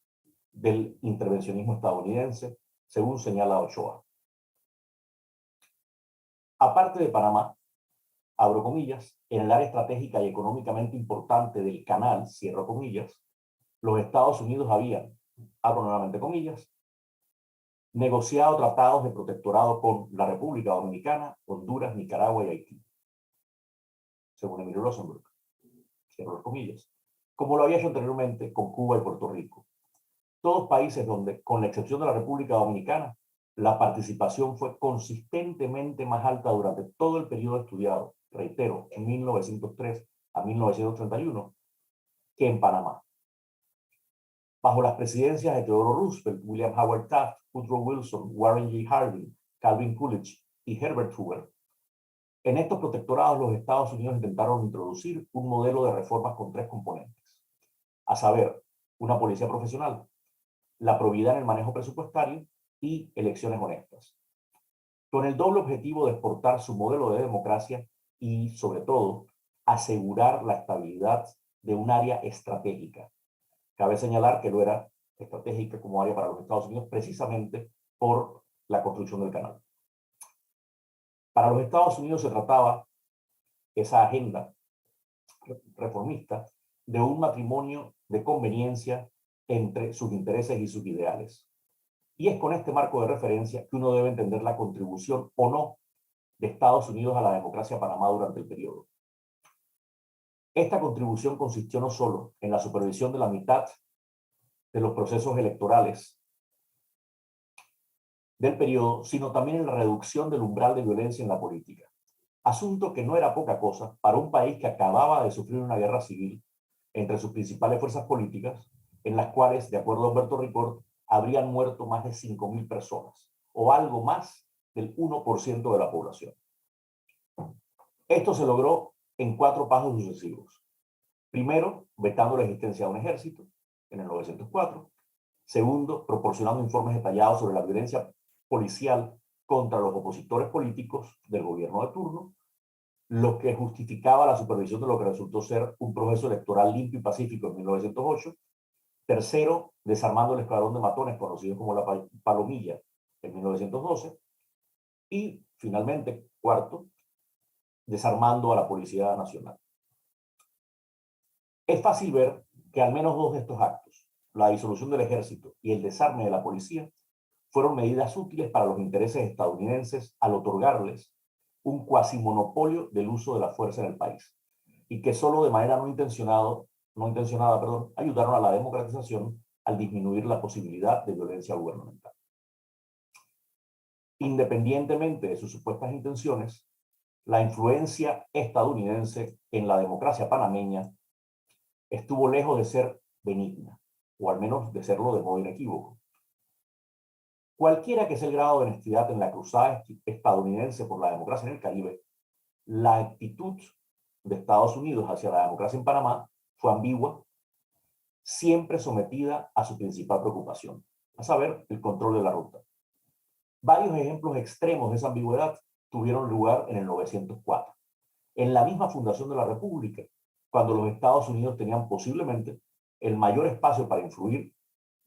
del intervencionismo estadounidense, según señala Ochoa. Aparte de Panamá, abro comillas, en el área estratégica y económicamente importante del canal, cierro comillas, los Estados Unidos habían, abro nuevamente comillas, negociado tratados de protectorado con la República Dominicana, Honduras, Nicaragua y Haití, según Emilio Rosenberg, cierro las comillas, como lo había hecho anteriormente con Cuba y Puerto Rico. Todos países donde, con la excepción de la República Dominicana, la participación fue consistentemente más alta durante todo el periodo estudiado, reitero, en 1903 a 1931, que en Panamá. Bajo las presidencias de Theodore Roosevelt, William Howard Taft, Woodrow Wilson, Warren G. Harding, Calvin Coolidge y Herbert Hoover, en estos protectorados los Estados Unidos intentaron introducir un modelo de reformas con tres componentes, a saber, una policía profesional, la probidad en el manejo presupuestario y elecciones honestas, con el doble objetivo de exportar su modelo de democracia y, sobre todo, asegurar la estabilidad de un área estratégica. Cabe señalar que lo era estratégica como área para los Estados Unidos precisamente por la construcción del canal. Para los Estados Unidos se trataba esa agenda reformista de un matrimonio de conveniencia entre sus intereses y sus ideales. Y es con este marco de referencia que uno debe entender la contribución o no de Estados Unidos a la democracia Panamá durante el periodo. Esta contribución consistió no solo en la supervisión de la mitad de los procesos electorales del periodo, sino también en la reducción del umbral de violencia en la política. Asunto que no era poca cosa para un país que acababa de sufrir una guerra civil entre sus principales fuerzas políticas, en las cuales, de acuerdo a Humberto Ricord, habrían muerto más de 5.000 personas, o algo más del 1% de la población. Esto se logró en 4 pasos sucesivos. Primero, vetando la existencia de un ejército, en el 1904. Segundo, proporcionando informes detallados sobre la violencia policial contra los opositores políticos del gobierno de turno, lo que justificaba la supervisión de lo que resultó ser un proceso electoral limpio y pacífico en 1908. Tercero, desarmando el escuadrón de matones, conocido como la Palomilla, en 1912. Y, finalmente, cuarto, desarmando a la Policía Nacional. Es fácil ver que al menos 2 de estos actos, la disolución del ejército y el desarme de la policía, fueron medidas útiles para los intereses estadounidenses al otorgarles un cuasimonopolio del uso de la fuerza en el país, y que solo de manera no intencionada, ayudaron a la democratización al disminuir la posibilidad de violencia gubernamental. Independientemente de sus supuestas intenciones, la influencia estadounidense en la democracia panameña estuvo lejos de ser benigna, o al menos de serlo de modo inequívoco. Cualquiera que sea el grado de honestidad en la cruzada estadounidense por la democracia en el Caribe, la actitud de Estados Unidos hacia la democracia en Panamá fue ambigua, siempre sometida a su principal preocupación, a saber, el control de la ruta. Varios ejemplos extremos de esa ambigüedad tuvieron lugar en el 904, en la misma fundación de la República, cuando los Estados Unidos tenían posiblemente el mayor espacio para influir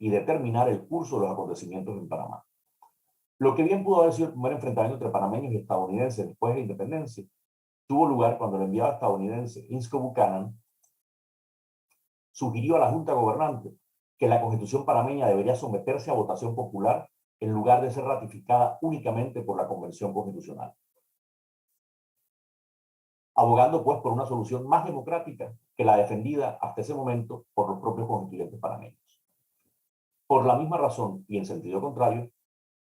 y determinar el curso de los acontecimientos en Panamá. Lo que bien pudo haber sido el primer enfrentamiento entre panameños y estadounidenses después de la independencia, tuvo lugar cuando el enviado estadounidense Inscoe Buchanan sugirió a la Junta Gobernante que la Constitución panameña debería someterse a votación popular en lugar de ser ratificada únicamente por la Convención Constitucional, abogando pues por una solución más democrática que la defendida hasta ese momento por los propios constituyentes panameños. Por la misma razón, y en sentido contrario,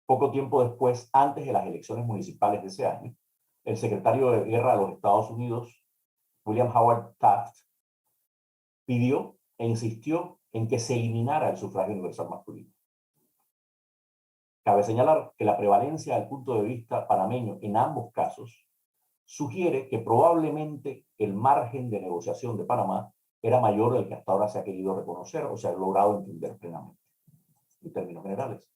poco tiempo después, antes de las elecciones municipales de ese año, el secretario de Guerra de los Estados Unidos, William Howard Taft, pidió e insistió en que se eliminara el sufragio universal masculino. Cabe señalar que la prevalencia del punto de vista panameño en ambos casos sugiere que probablemente el margen de negociación de Panamá era mayor del que hasta ahora se ha querido reconocer o se ha logrado entender plenamente, en términos generales.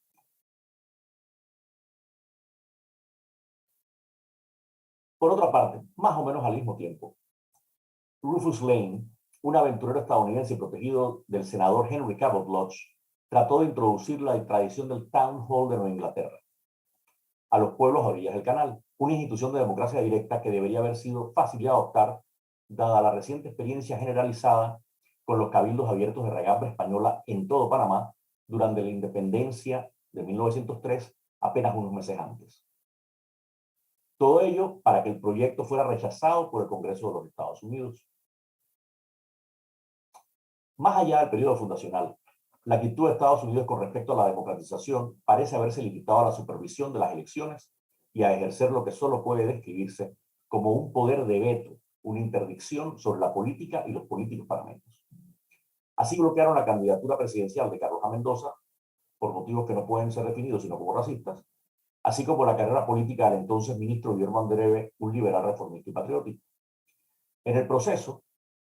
Por otra parte, más o menos al mismo tiempo, Rufus Lane, un aventurero estadounidense protegido del senador Henry Cabot Lodge, trató de introducir la tradición del Town Hall de Nueva Inglaterra a los pueblos a orillas del canal, una institución de democracia directa que debería haber sido fácil de adoptar, dada la reciente experiencia generalizada con los cabildos abiertos de regambre española en todo Panamá durante la independencia de 1903, apenas unos meses antes. Todo ello para que el proyecto fuera rechazado por el Congreso de los Estados Unidos. Más allá del periodo fundacional, la actitud de Estados Unidos con respecto a la democratización parece haberse limitado a la supervisión de las elecciones y a ejercer lo que solo puede describirse como un poder de veto, una interdicción sobre la política y los políticos panameños. Así bloquearon la candidatura presidencial de Carlos A. Mendoza, por motivos que no pueden ser definidos sino como racistas, así como la carrera política del entonces ministro Guillermo Andereve, un liberal reformista y patriótico. En el proceso,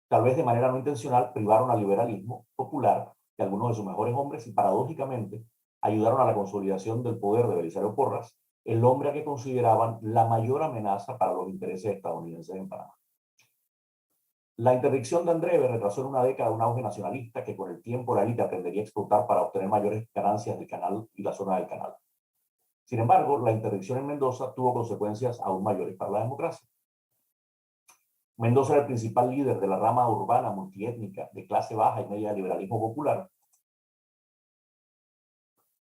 tal vez de manera no intencional, privaron al liberalismo popular de algunos de sus mejores hombres y, paradójicamente, ayudaron a la consolidación del poder de Belisario Porras, el hombre a que consideraban la mayor amenaza para los intereses estadounidenses en Panamá. La interdicción de Andreve retrasó en una década un auge nacionalista que con el tiempo la élite aprendería a explotar para obtener mayores ganancias del canal y la zona del canal. Sin embargo, la interdicción en Mendoza tuvo consecuencias aún mayores para la democracia. Mendoza era el principal líder de la rama urbana multiétnica de clase baja y media del liberalismo popular,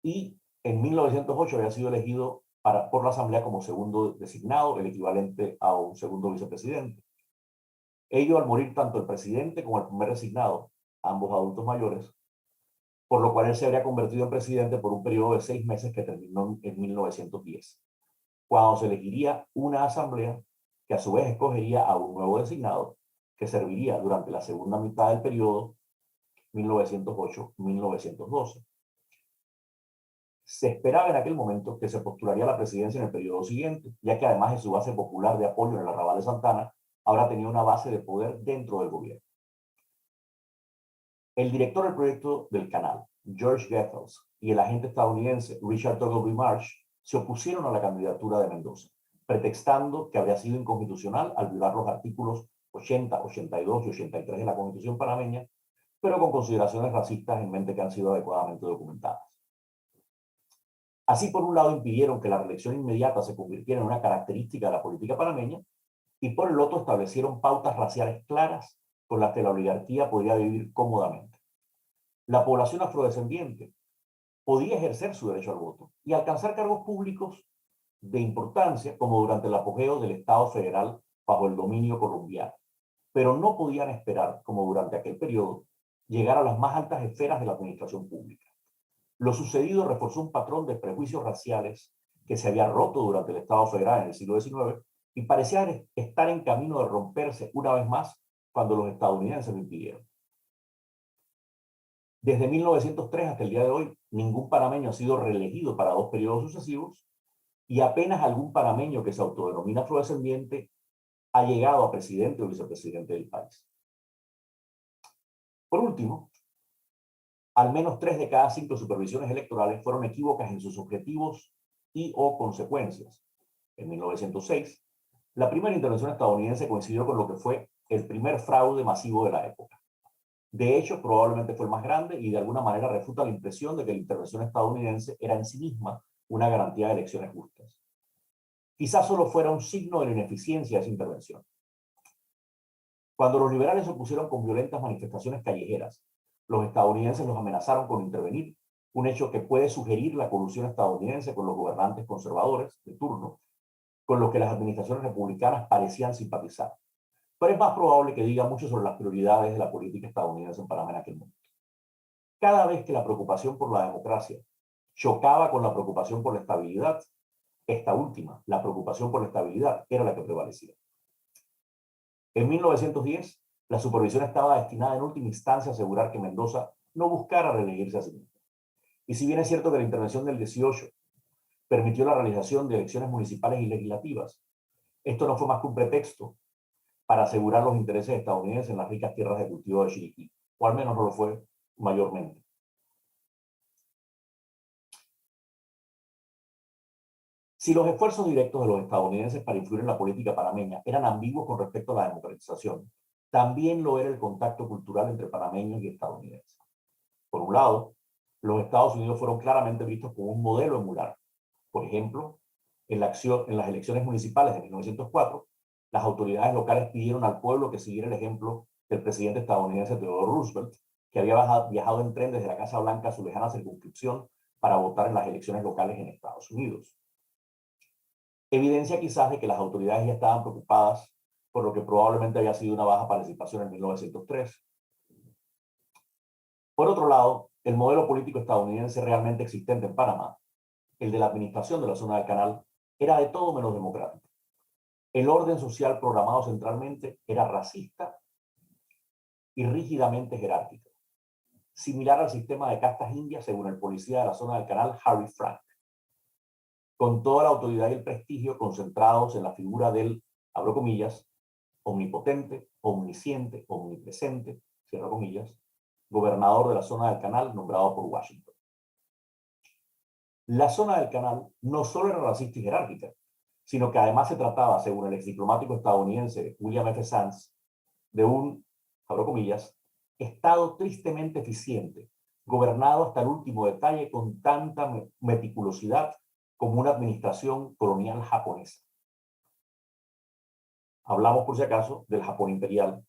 y en 1908 había sido elegido por la Asamblea como segundo designado, el equivalente a un segundo vicepresidente. Ello al morir tanto el presidente como el primer designado, ambos adultos mayores, por lo cual él se habría convertido en presidente por un periodo de 6 meses que terminó en 1910, cuando se elegiría una asamblea que a su vez escogería a un nuevo designado que serviría durante la segunda mitad del periodo 1908-1912. Se esperaba en aquel momento que se postularía a la presidencia en el periodo siguiente, ya que además de su base popular de apoyo en el arrabal de Santana, ahora tenía una base de poder dentro del gobierno. El director del proyecto del canal, George Goethals, y el agente estadounidense Richard Ogilvie Marsh se opusieron a la candidatura de Mendoza, pretextando que habría sido inconstitucional al violar los artículos 80, 82 y 83 de la Constitución panameña, pero con consideraciones racistas en mente que han sido adecuadamente documentadas. Así, por un lado, impidieron que la reelección inmediata se convirtiera en una característica de la política panameña, y por el otro establecieron pautas raciales claras con las que la oligarquía podría vivir cómodamente. La población afrodescendiente, podía ejercer su derecho al voto y alcanzar cargos públicos de importancia, como durante el apogeo del Estado federal bajo el dominio colombiano. Pero no podían esperar, como durante aquel periodo, llegar a las más altas esferas de la administración pública. Lo sucedido reforzó un patrón de prejuicios raciales que se había roto durante el Estado federal en el siglo XIX y parecía estar en camino de romperse una vez más cuando los estadounidenses lo impidieron. Desde 1903 hasta el día de hoy, ningún panameño ha sido reelegido para 2 periodos sucesivos y apenas algún panameño que se autodenomina afrodescendiente ha llegado a presidente o vicepresidente del país. Por último, al menos 3 de cada 5 supervisiones electorales fueron equívocas en sus objetivos y o consecuencias. En 1906, la primera intervención estadounidense coincidió con lo que fue el primer fraude masivo de la época. De hecho, probablemente fue el más grande y de alguna manera refuta la impresión de que la intervención estadounidense era en sí misma una garantía de elecciones justas. Quizás solo fuera un signo de la ineficiencia de esa intervención. Cuando los liberales se opusieron con violentas manifestaciones callejeras, los estadounidenses los amenazaron con intervenir, un hecho que puede sugerir la colusión estadounidense con los gobernantes conservadores de turno, con los que las administraciones republicanas parecían simpatizar. Pero es más probable que diga mucho sobre las prioridades de la política estadounidense en Panamá en aquel momento. Cada vez que la preocupación por la democracia chocaba con la preocupación por la estabilidad, esta última, la preocupación por la estabilidad, era la que prevalecía. En 1910, la supervisión estaba destinada en última instancia a asegurar que Mendoza no buscara reelegirse a sí mismo. Y si bien es cierto que la intervención del 18 permitió la realización de elecciones municipales y legislativas, esto no fue más que un pretexto para asegurar los intereses estadounidenses en las ricas tierras de cultivo de Chiriquí, o al menos no lo fue mayormente. Si los esfuerzos directos de los estadounidenses para influir en la política panameña eran ambiguos con respecto a la democratización, también lo era el contacto cultural entre panameños y estadounidenses. Por un lado, los Estados Unidos fueron claramente vistos como un modelo a emular. Por ejemplo, en las elecciones municipales de 1904, las autoridades locales pidieron al pueblo que siguiera el ejemplo del presidente estadounidense Theodore Roosevelt, que había viajado en tren desde la Casa Blanca a su lejana circunscripción para votar en las elecciones locales en Estados Unidos. Evidencia quizás de que las autoridades ya estaban preocupadas por lo que probablemente había sido una baja participación en 1903. Por otro lado, el modelo político estadounidense realmente existente en Panamá, el de la administración de la zona del canal, era de todo menos democrático. El orden social programado centralmente era racista y rígidamente jerárquico, similar al sistema de castas indias según el policía de la zona del canal Harry Frank, con toda la autoridad y el prestigio concentrados en la figura del, abro comillas, omnipotente, omnisciente, omnipresente, cierro comillas, gobernador de la zona del canal nombrado por Washington. La zona del canal no solo era racista y jerárquica, sino que además se trataba, según el exdiplomático estadounidense William F. Sands, de un, abro comillas, estado tristemente eficiente, gobernado hasta el último detalle con tanta meticulosidad como una administración colonial japonesa. Hablamos, por si acaso, del Japón imperial,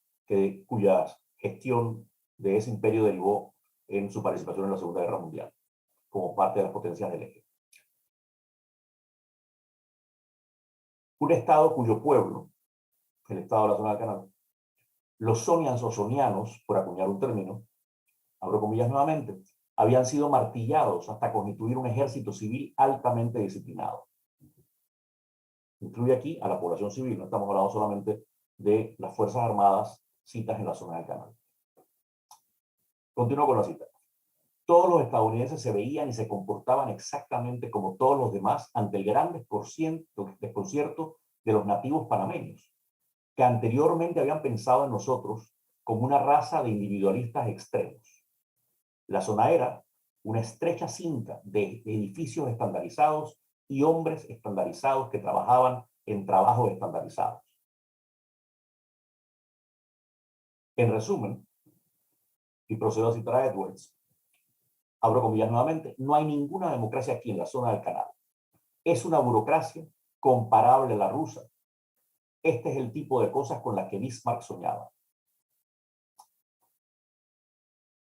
cuya gestión de ese imperio derivó en su participación en la Segunda Guerra Mundial, como parte de las potencias del eje. Un estado cuyo pueblo, el estado de la zona del canal, los sonians o sonianos, por acuñar un término, abro comillas nuevamente, habían sido martillados hasta constituir un ejército civil altamente disciplinado. Incluye aquí a la población civil, no estamos hablando solamente de las Fuerzas Armadas citas en la zona del canal. Continúo con la cita. Todos los estadounidenses se veían y se comportaban exactamente como todos los demás ante el gran desconcierto de los nativos panameños, que anteriormente habían pensado en nosotros como una raza de individualistas extremos. La zona era una estrecha cinta de edificios estandarizados y hombres estandarizados que trabajaban en trabajos estandarizados. En resumen, y procedo a citar a Edwards, abro comillas nuevamente, no hay ninguna democracia aquí en la zona del canal. Es una burocracia comparable a la rusa. Este es el tipo de cosas con las que Bismarck soñaba.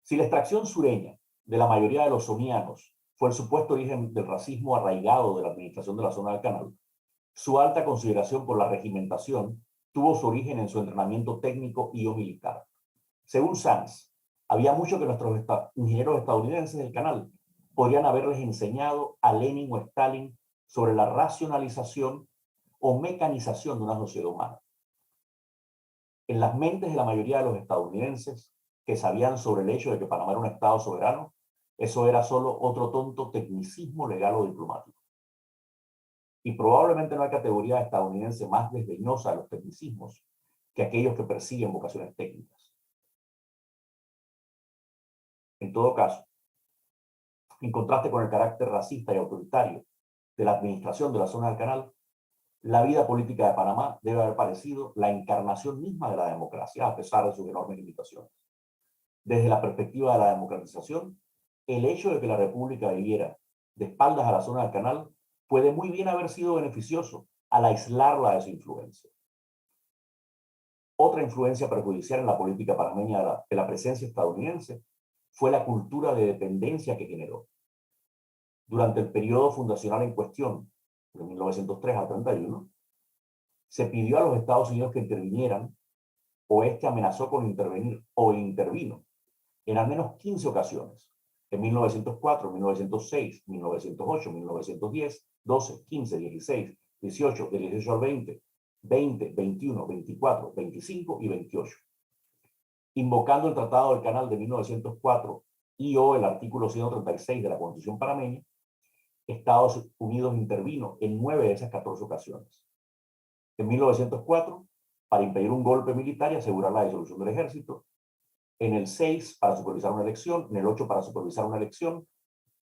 Si la extracción sureña de la mayoría de los sonianos fue el supuesto origen del racismo arraigado de la administración de la zona del canal, su alta consideración por la regimentación tuvo su origen en su entrenamiento técnico y o militar. Según Sands, había mucho que nuestros ingenieros estadounidenses del canal podrían haberles enseñado a Lenin o Stalin sobre la racionalización o mecanización de una sociedad humana. En las mentes de la mayoría de los estadounidenses que sabían sobre el hecho de que Panamá era un estado soberano, eso era solo otro tonto tecnicismo legal o diplomático. Y probablemente no hay categoría estadounidense más desdeñosa de los tecnicismos que aquellos que persiguen vocaciones técnicas. En todo caso, en contraste con el carácter racista y autoritario de la administración de la zona del canal, la vida política de Panamá debe haber parecido la encarnación misma de la democracia, a pesar de sus enormes limitaciones. Desde la perspectiva de la democratización, el hecho de que la República viviera de espaldas a la zona del canal puede muy bien haber sido beneficioso al aislarla de su influencia. Otra influencia perjudicial en la política panameña de la presencia estadounidense fue la cultura de dependencia que generó. Durante el periodo fundacional en cuestión, de 1903 a 31, se pidió a los Estados Unidos que intervinieran, o este amenazó con intervenir, o intervino, en al menos 15 ocasiones, en 1904, 1906, 1908, 1910, 12, 15, 16, 18, del 18 al 20, 20, 21, 24, 25 y 28. Invocando el Tratado del Canal de 1904 y o el artículo 136 de la Constitución panameña, Estados Unidos intervino en 9 de esas 14 ocasiones. En 1904, para impedir un golpe militar y asegurar la disolución del ejército. En el 6, para supervisar una elección. En el 8, para supervisar una elección.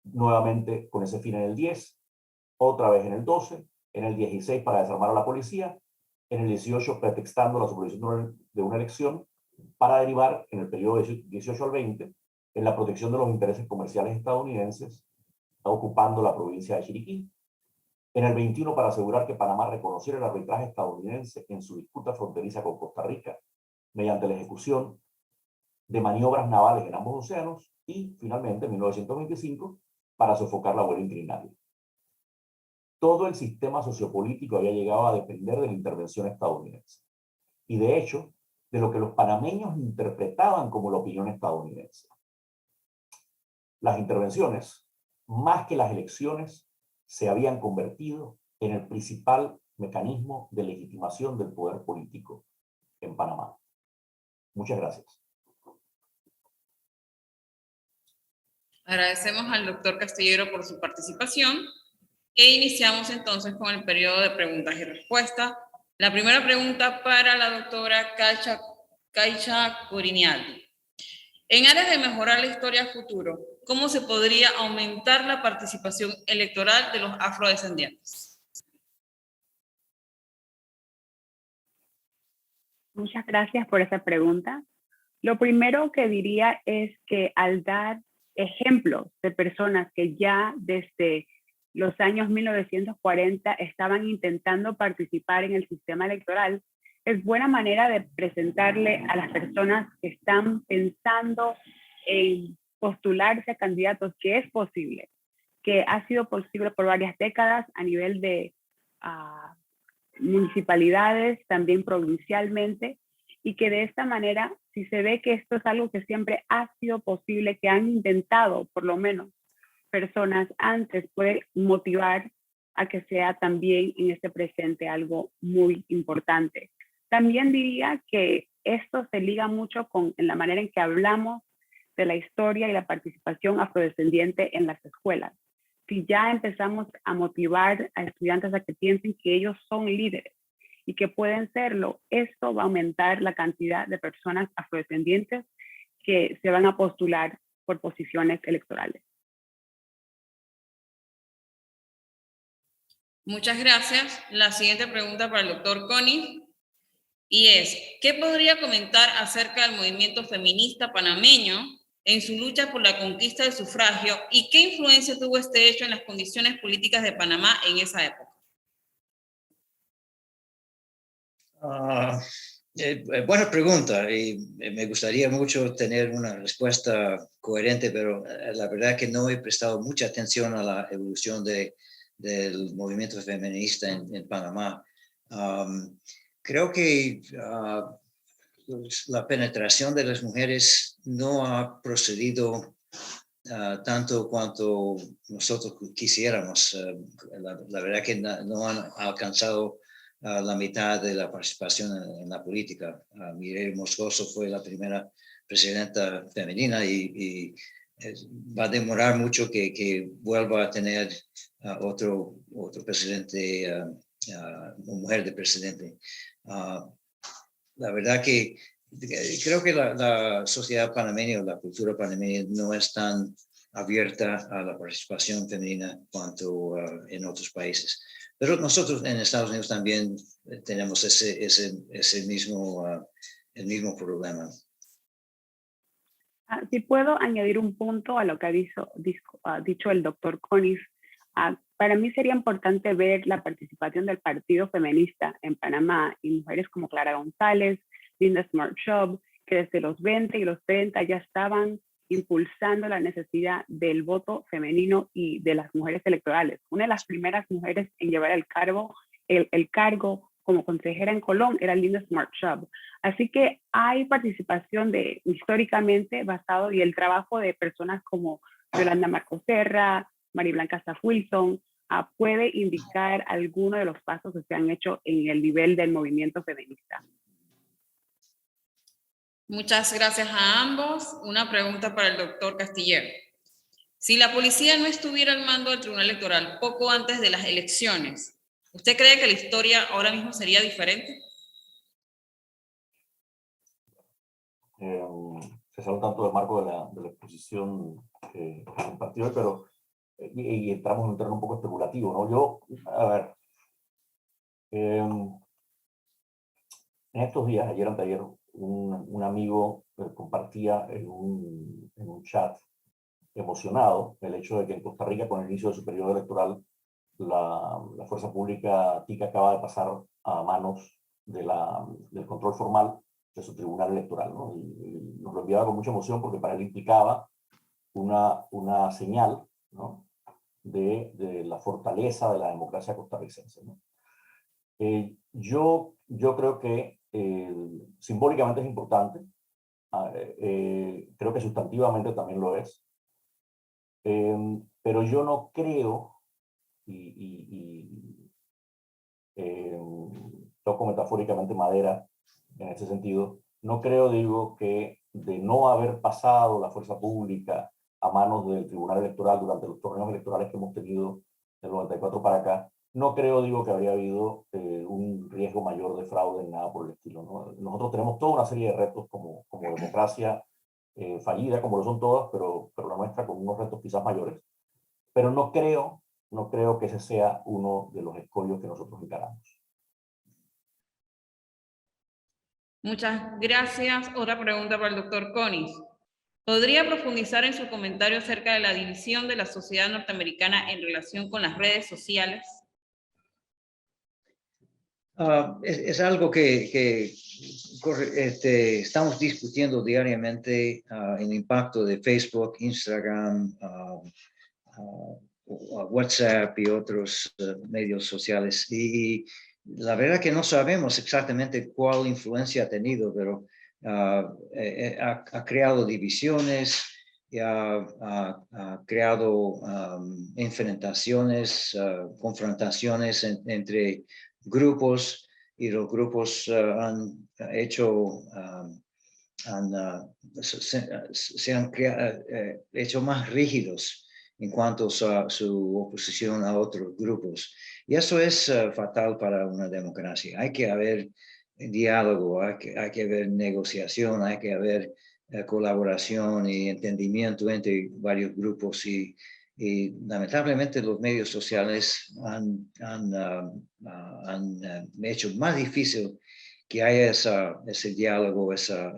Nuevamente con ese fin en el 10. Otra vez en el 12. En el 16, para desarmar a la policía. En el 18, pretextando la supervisión de una elección, para derivar en el periodo 18 al 20 en la protección de los intereses comerciales estadounidenses, ocupando la provincia de Chiriquí. En el 21, para asegurar que Panamá reconociera el arbitraje estadounidense en su disputa fronteriza con Costa Rica, mediante la ejecución de maniobras navales en ambos océanos. Y, finalmente, en 1925, para sofocar la huelga inquilinaria. Todo el sistema sociopolítico había llegado a depender de la intervención estadounidense. Y, de hecho, de lo que los panameños interpretaban como la opinión estadounidense. Las intervenciones, más que las elecciones, se habían convertido en el principal mecanismo de legitimación del poder político en Panamá. Muchas gracias. Agradecemos al doctor Castillero por su participación e iniciamos entonces con el periodo de preguntas y respuestas. La primera pregunta para la doctora Caixa Corinialdi. En áreas de mejorar la historia a futuro, ¿cómo se podría aumentar la participación electoral de los afrodescendientes? Muchas gracias por esa pregunta. Lo primero que diría es que al dar ejemplos de personas que ya desde los años 1940 estaban intentando participar en el sistema electoral, es buena manera de presentarle a las personas que están pensando en postularse a candidatos que es posible, que ha sido posible por varias décadas a nivel de municipalidades, también provincialmente, y que de esta manera, si se ve que esto es algo que siempre ha sido posible, que han intentado por lo menos personas antes, puede motivar a que sea también en este presente algo muy importante. También diría que esto se liga mucho con en la manera en que hablamos de la historia y la participación afrodescendiente en las escuelas. Si ya empezamos a motivar a estudiantes a que piensen que ellos son líderes y que pueden serlo, esto va a aumentar la cantidad de personas afrodescendientes que se van a postular por posiciones electorales. Muchas gracias. La siguiente pregunta para el doctor Connie, y es, ¿qué podría comentar acerca del movimiento feminista panameño en su lucha por la conquista del sufragio y qué influencia tuvo este hecho en las condiciones políticas de Panamá en esa época? Buena pregunta y me gustaría mucho tener una respuesta coherente, pero la verdad que no he prestado mucha atención a la evolución del movimiento feminista en Panamá. Creo que la penetración de las mujeres no ha procedido tanto cuanto nosotros quisiéramos. La verdad que no han alcanzado la mitad de la participación en la política. Mireille Moscoso fue la primera presidenta femenina y va a demorar mucho que vuelva a tener otro presidente, mujer de presidente. La verdad que creo que la sociedad panameña o la cultura panameña no es tan abierta a la participación femenina cuanto en otros países. Pero nosotros en Estados Unidos también tenemos ese mismo, el mismo problema. Si puedo añadir un punto a lo que ha dicho el doctor Conis. Para mí sería importante ver la participación del Partido Feminista en Panamá y mujeres como Clara González, Linda Smart Chubb, que desde los 20 y los 30 ya estaban impulsando la necesidad del voto femenino y de las mujeres electorales. Una de las primeras mujeres en llevar el cargo como consejera en Colón era Linda Smart Chubb. Así que hay participación históricamente basado en el trabajo de personas como Yolanda Marcos Serra, María Blanca Staff Wilson, puede indicar algunos de los pasos que se han hecho en el nivel del movimiento feminista. Muchas gracias a ambos. Una pregunta para el doctor Castillero. Si la policía no estuviera al mando del Tribunal Electoral poco antes de las elecciones, ¿usted cree que la historia ahora mismo sería diferente? Se sale un tanto del marco de la exposición que compartió, pero y entramos en un terreno un poco especulativo, ¿no? Yo, a ver, en estos días, ayer anteayer, un amigo compartía en un chat emocionado el hecho de que en Costa Rica, con el inicio de su periodo electoral, la fuerza pública TIC acaba de pasar a manos del control formal de su tribunal electoral, ¿no? Y nos lo enviaba con mucha emoción porque para él implicaba una señal, ¿no?, de la fortaleza de la democracia costarricense, ¿no? Yo creo que simbólicamente es importante, creo que sustantivamente también lo es, pero yo no creo, toco metafóricamente madera en ese sentido, no creo, digo, que de no haber pasado la fuerza pública a manos del Tribunal Electoral durante los torneos electorales que hemos tenido del 94 para acá, no creo, digo, que habría habido un riesgo mayor de fraude ni nada por el estilo, ¿no? Nosotros tenemos toda una serie de retos como democracia fallida, como lo son todas, pero la nuestra con unos retos quizás mayores. Pero no creo que ese sea uno de los escollos que nosotros encaramos. Muchas gracias. Otra pregunta para el doctor Conis. ¿Podría profundizar en su comentario acerca de la división de la sociedad norteamericana en relación con las redes sociales? Es algo que estamos discutiendo diariamente, el impacto de Facebook, Instagram, WhatsApp y otros medios sociales. Y la verdad que no sabemos exactamente cuál influencia ha tenido, pero ha creado divisiones, y ha creado enfrentaciones, confrontaciones entre grupos, y los grupos han hecho, se han hecho más rígidos en cuanto a su oposición a otros grupos. Y eso es fatal para una democracia. Hay que haber diálogo, hay que haber negociación, hay que haber colaboración y entendimiento entre varios grupos. Y lamentablemente los medios sociales han hecho más difícil que haya ese diálogo, esa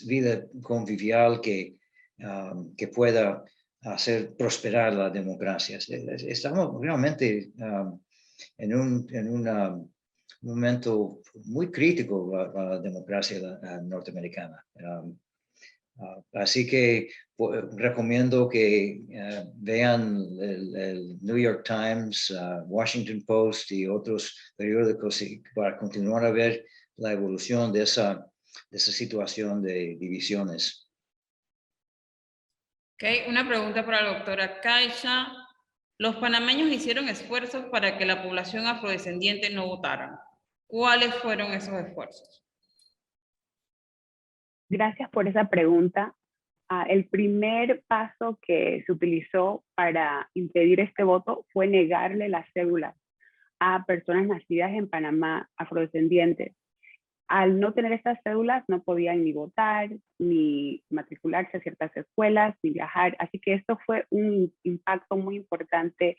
vida convivial que pueda hacer prosperar la democracia. Estamos realmente en una momento muy crítico para la democracia norteamericana. Así que recomiendo que vean el New York Times, Washington Post y otros periódicos para continuar a ver la evolución de esa situación de divisiones. Okay, una pregunta para la doctora Caixa. Los panameños hicieron esfuerzos para que la población afrodescendiente no votara. ¿Cuáles fueron esos esfuerzos? Gracias por esa pregunta. El primer paso que se utilizó para impedir este voto fue negarle las cédulas a personas nacidas en Panamá afrodescendientes. Al no tener estas cédulas no podían ni votar, ni matricularse a ciertas escuelas, ni viajar. Así que esto fue un impacto muy importante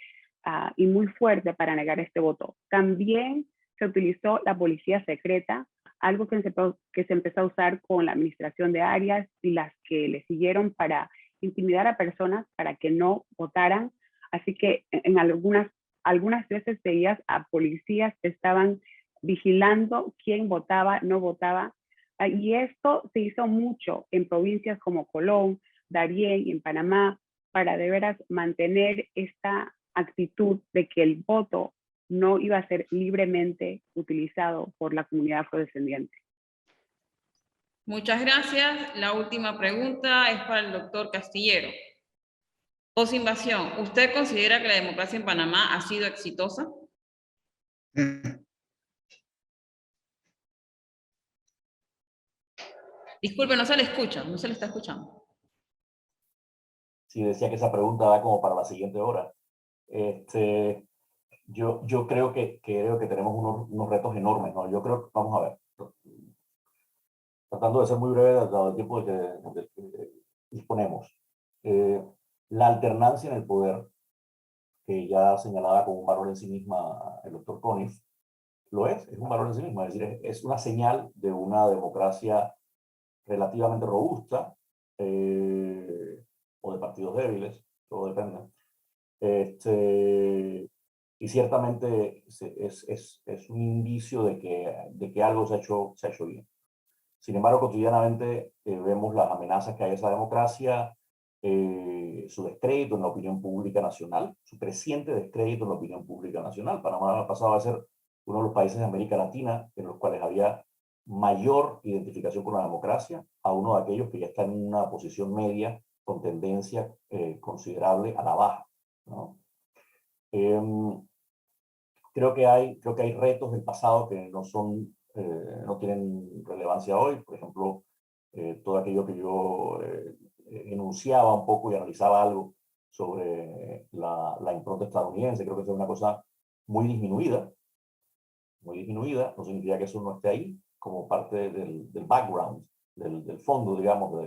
y muy fuerte para negar este voto. También se utilizó la policía secreta, algo que se empezó a usar con la administración de Arias y las que le siguieron para intimidar a personas para que no votaran. Así que en algunas veces veías a policías que estaban vigilando quién votaba, no votaba. Y esto se hizo mucho en provincias como Colón, Darién y en Panamá para de veras mantener esta actitud de que el voto no iba a ser libremente utilizado por la comunidad afrodescendiente. Muchas gracias. La última pregunta es para el doctor Castillero. Posinvasión, ¿usted considera que la democracia en Panamá ha sido exitosa? Disculpe, no se le escucha, no se le está escuchando. Sí, decía que esa pregunta da como para la siguiente hora. Yo creo que tenemos unos retos enormes, ¿no? Yo creo que, vamos a ver, tratando de ser muy breve dado el tiempo de que disponemos. La alternancia en el poder, que ya señalaba como un valor en sí misma el doctor Conniff, es un valor en sí mismo, es decir, es una señal de una democracia relativamente robusta, o de partidos débiles, todo depende. Y ciertamente es un indicio de que algo se ha hecho bien. Sin embargo, cotidianamente vemos las amenazas que hay a esa democracia, su descrédito en la opinión pública nacional, su creciente descrédito en la opinión pública nacional. Panamá ha pasado a ser uno de los países de América Latina en los cuales había mayor identificación con la democracia, a uno de aquellos que ya está en una posición media con tendencia considerable a la baja, ¿no? Creo que hay retos del pasado que no tienen relevancia hoy. Por ejemplo, todo aquello que yo enunciaba un poco y analizaba algo sobre la impronta estadounidense, creo que es una cosa muy disminuida. Muy disminuida, no significa que eso no esté ahí como parte del background, del fondo, digamos,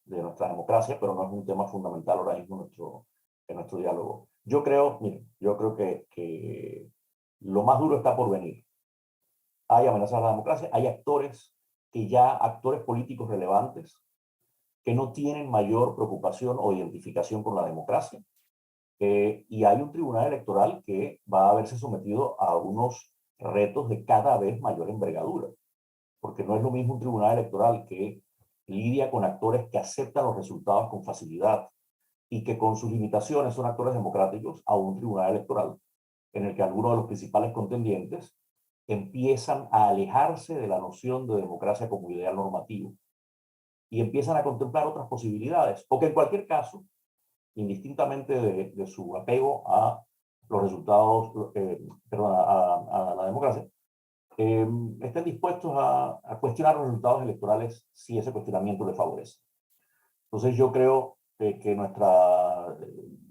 de nuestra democracia, pero no es un tema fundamental ahora mismo en nuestro diálogo. Yo creo que lo más duro está por venir. Hay amenazas a la democracia, hay actores políticos relevantes que no tienen mayor preocupación o identificación con la democracia. Y hay un tribunal electoral que va a verse sometido a unos retos de cada vez mayor envergadura. Porque no es lo mismo un tribunal electoral que lidia con actores que aceptan los resultados con facilidad y que con sus limitaciones son actores democráticos, a un tribunal electoral en el que algunos de los principales contendientes empiezan a alejarse de la noción de democracia como ideal normativo y empiezan a contemplar otras posibilidades, o que en cualquier caso, indistintamente de su apego a los resultados, a la democracia, estén dispuestos a cuestionar los resultados electorales si ese cuestionamiento les favorece. Entonces yo creo que nuestra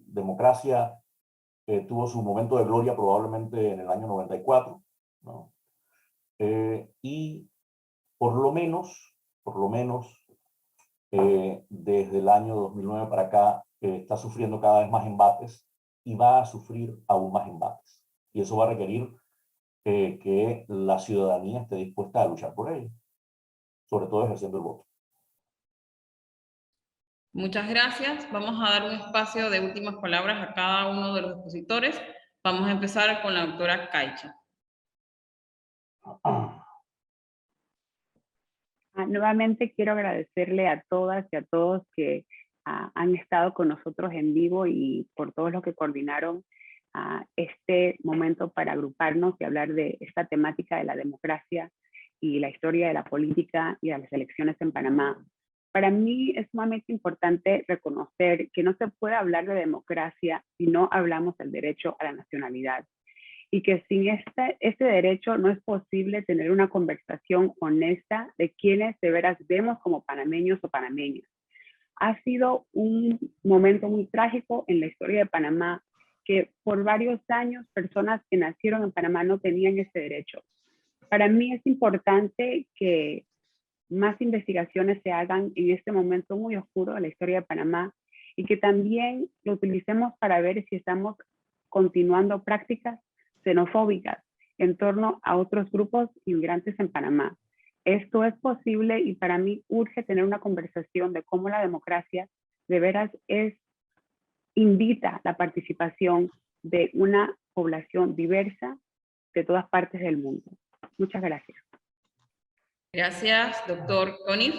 democracia tuvo su momento de gloria probablemente en el año 94, ¿no? Y por lo menos, desde el año 2009 para acá, está sufriendo cada vez más embates y va a sufrir aún más embates. Y eso va a requerir que la ciudadanía esté dispuesta a luchar por ello, sobre todo ejerciendo el voto. Muchas gracias. Vamos a dar un espacio de últimas palabras a cada uno de los expositores. Vamos a empezar con la doctora Caixa. Nuevamente quiero agradecerle a todas y a todos que han estado con nosotros en vivo y por todos los que coordinaron este momento para agruparnos y hablar de esta temática de la democracia y la historia de la política y de las elecciones en Panamá. Para mí es sumamente importante reconocer que no se puede hablar de democracia si no hablamos del derecho a la nacionalidad y que sin este derecho no es posible tener una conversación honesta de quienes de veras vemos como panameños o panameñas. Ha sido un momento muy trágico en la historia de Panamá que por varios años personas que nacieron en Panamá no tenían ese derecho. Para mí es importante que más investigaciones se hagan en este momento muy oscuro de la historia de Panamá y que también lo utilicemos para ver si estamos continuando prácticas xenofóbicas en torno a otros grupos inmigrantes en Panamá. Esto es posible y para mí urge tener una conversación de cómo la democracia de veras invita la participación de una población diversa de todas partes del mundo. Muchas gracias. Gracias, doctor Conif.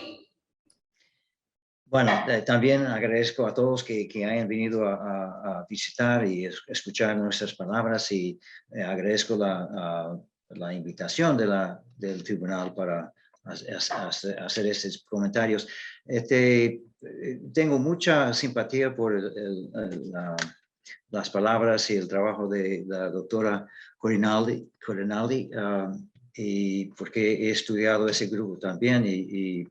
Bueno, también agradezco a todos que hayan venido a visitar y escuchar nuestras palabras y agradezco la invitación del tribunal para hacer estos comentarios. Tengo mucha simpatía por las palabras y el trabajo de la doctora Corinaldi, y porque he estudiado ese grupo también y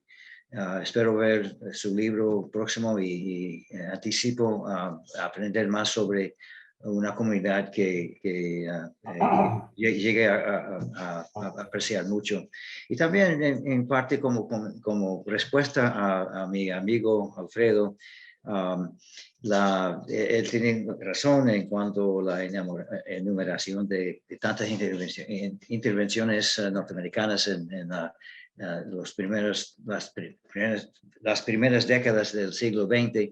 espero ver su libro próximo y anticipo aprender más sobre una comunidad que llegue a apreciar mucho. Y también en parte como respuesta a mi amigo Alfredo, él tiene razón en cuanto a la enumeración de tantas intervenciones norteamericanas en las primeras décadas del siglo XX,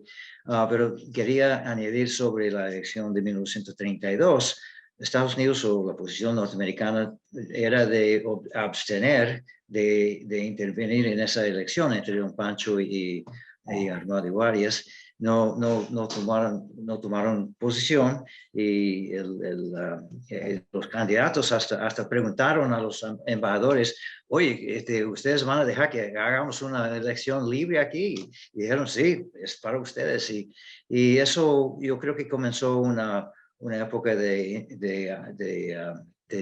pero quería añadir sobre la elección de 1932. Estados Unidos o la posición norteamericana era de abstener de intervenir en esa elección entre Don Pancho y Armando Ibarrias. No tomaron posición y los candidatos hasta preguntaron a los embajadores: oye, ¿ustedes van a dejar que hagamos una elección libre aquí? Y dijeron: sí, es para ustedes. Y eso yo creo que comenzó una época de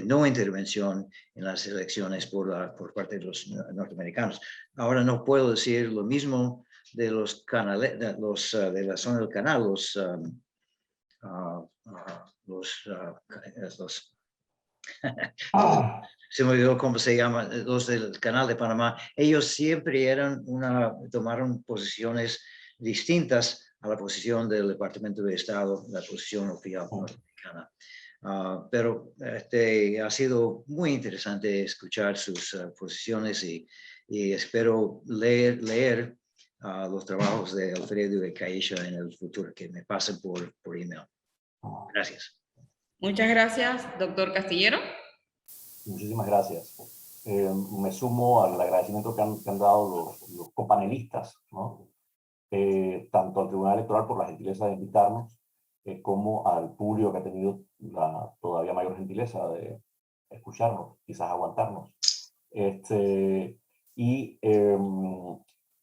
no intervención en las elecciones por parte de los norteamericanos. Ahora no puedo decir lo mismo de los canales, de la zona del canal, se me olvidó cómo se llama, los del canal de Panamá. Ellos siempre tomaron posiciones distintas a la posición del Departamento de Estado, la posición oficial norteamericana. Pero ha sido muy interesante escuchar sus posiciones y espero leer los trabajos de Alfredo y de Caixa en el futuro, que me pasen por email. Gracias. Muchas gracias, doctor Castillero. Muchísimas gracias. Me sumo al agradecimiento que han dado los copanelistas, ¿no? Tanto al Tribunal Electoral por la gentileza de invitarnos, como al público que ha tenido la todavía mayor gentileza de escucharnos, quizás aguantarnos.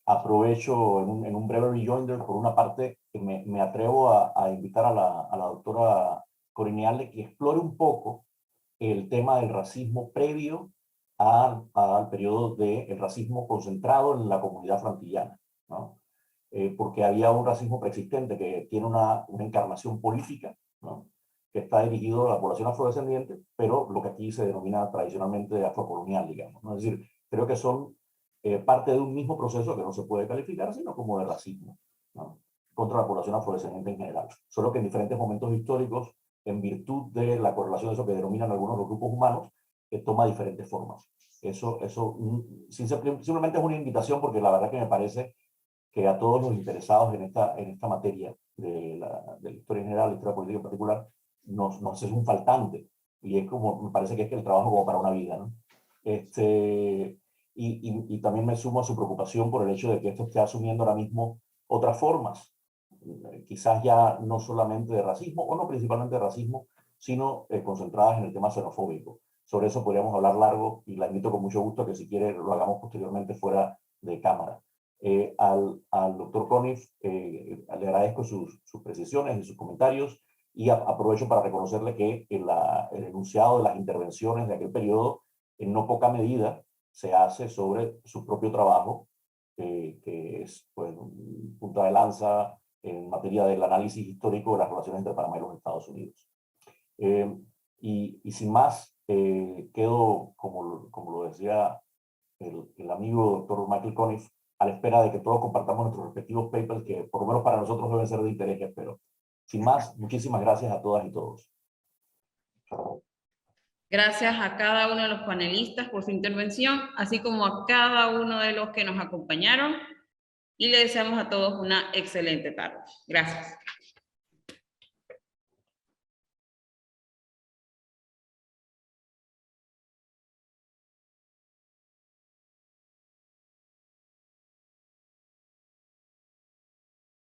Aprovecho en un breve rejoinder, por una parte, que me atrevo a invitar a la doctora Corinialdi que explore un poco el tema del racismo previo al periodo del racismo concentrado en la comunidad frantillana, ¿no? Porque había un racismo preexistente que tiene una encarnación política, ¿no? Que está dirigido a la población afrodescendiente, pero lo que aquí se denomina tradicionalmente afrocolonial, digamos, ¿no? Es decir, creo que son parte de un mismo proceso que no se puede calificar sino como de racismo, ¿no? Contra la población afrodescendiente en general, solo que en diferentes momentos históricos, en virtud de la correlación de eso que denominan algunos los grupos humanos, que toma diferentes formas. Eso simplemente es una invitación, porque la verdad que me parece que a todos los interesados en esta materia de la historia en general, la historia política en particular, nos es un faltante, y es como, me parece que es que el trabajo como para una vida, ¿no? Y también me sumo a su preocupación por el hecho de que esto esté asumiendo ahora mismo otras formas, quizás ya no solamente de racismo, o no principalmente de racismo, sino concentradas en el tema xenofóbico. Sobre eso podríamos hablar largo y la invito con mucho gusto a que si quiere lo hagamos posteriormente fuera de cámara. Al doctor Conniff le agradezco sus precisiones y sus comentarios y aprovecho para reconocerle que el enunciado de las intervenciones de aquel periodo en no poca medida se hace sobre su propio trabajo, que es pues, punta de lanza en materia del análisis histórico de las relaciones entre Panamá y los Estados Unidos. Y sin más, quedo, como lo decía el amigo doctor Michael Conniff, a la espera de que todos compartamos nuestros respectivos papers, que por lo menos para nosotros deben ser de interés, espero. Sin más, muchísimas gracias a todas y todos. Gracias a cada uno de los panelistas por su intervención, así como a cada uno de los que nos acompañaron, y le deseamos a todos una excelente tarde. Gracias.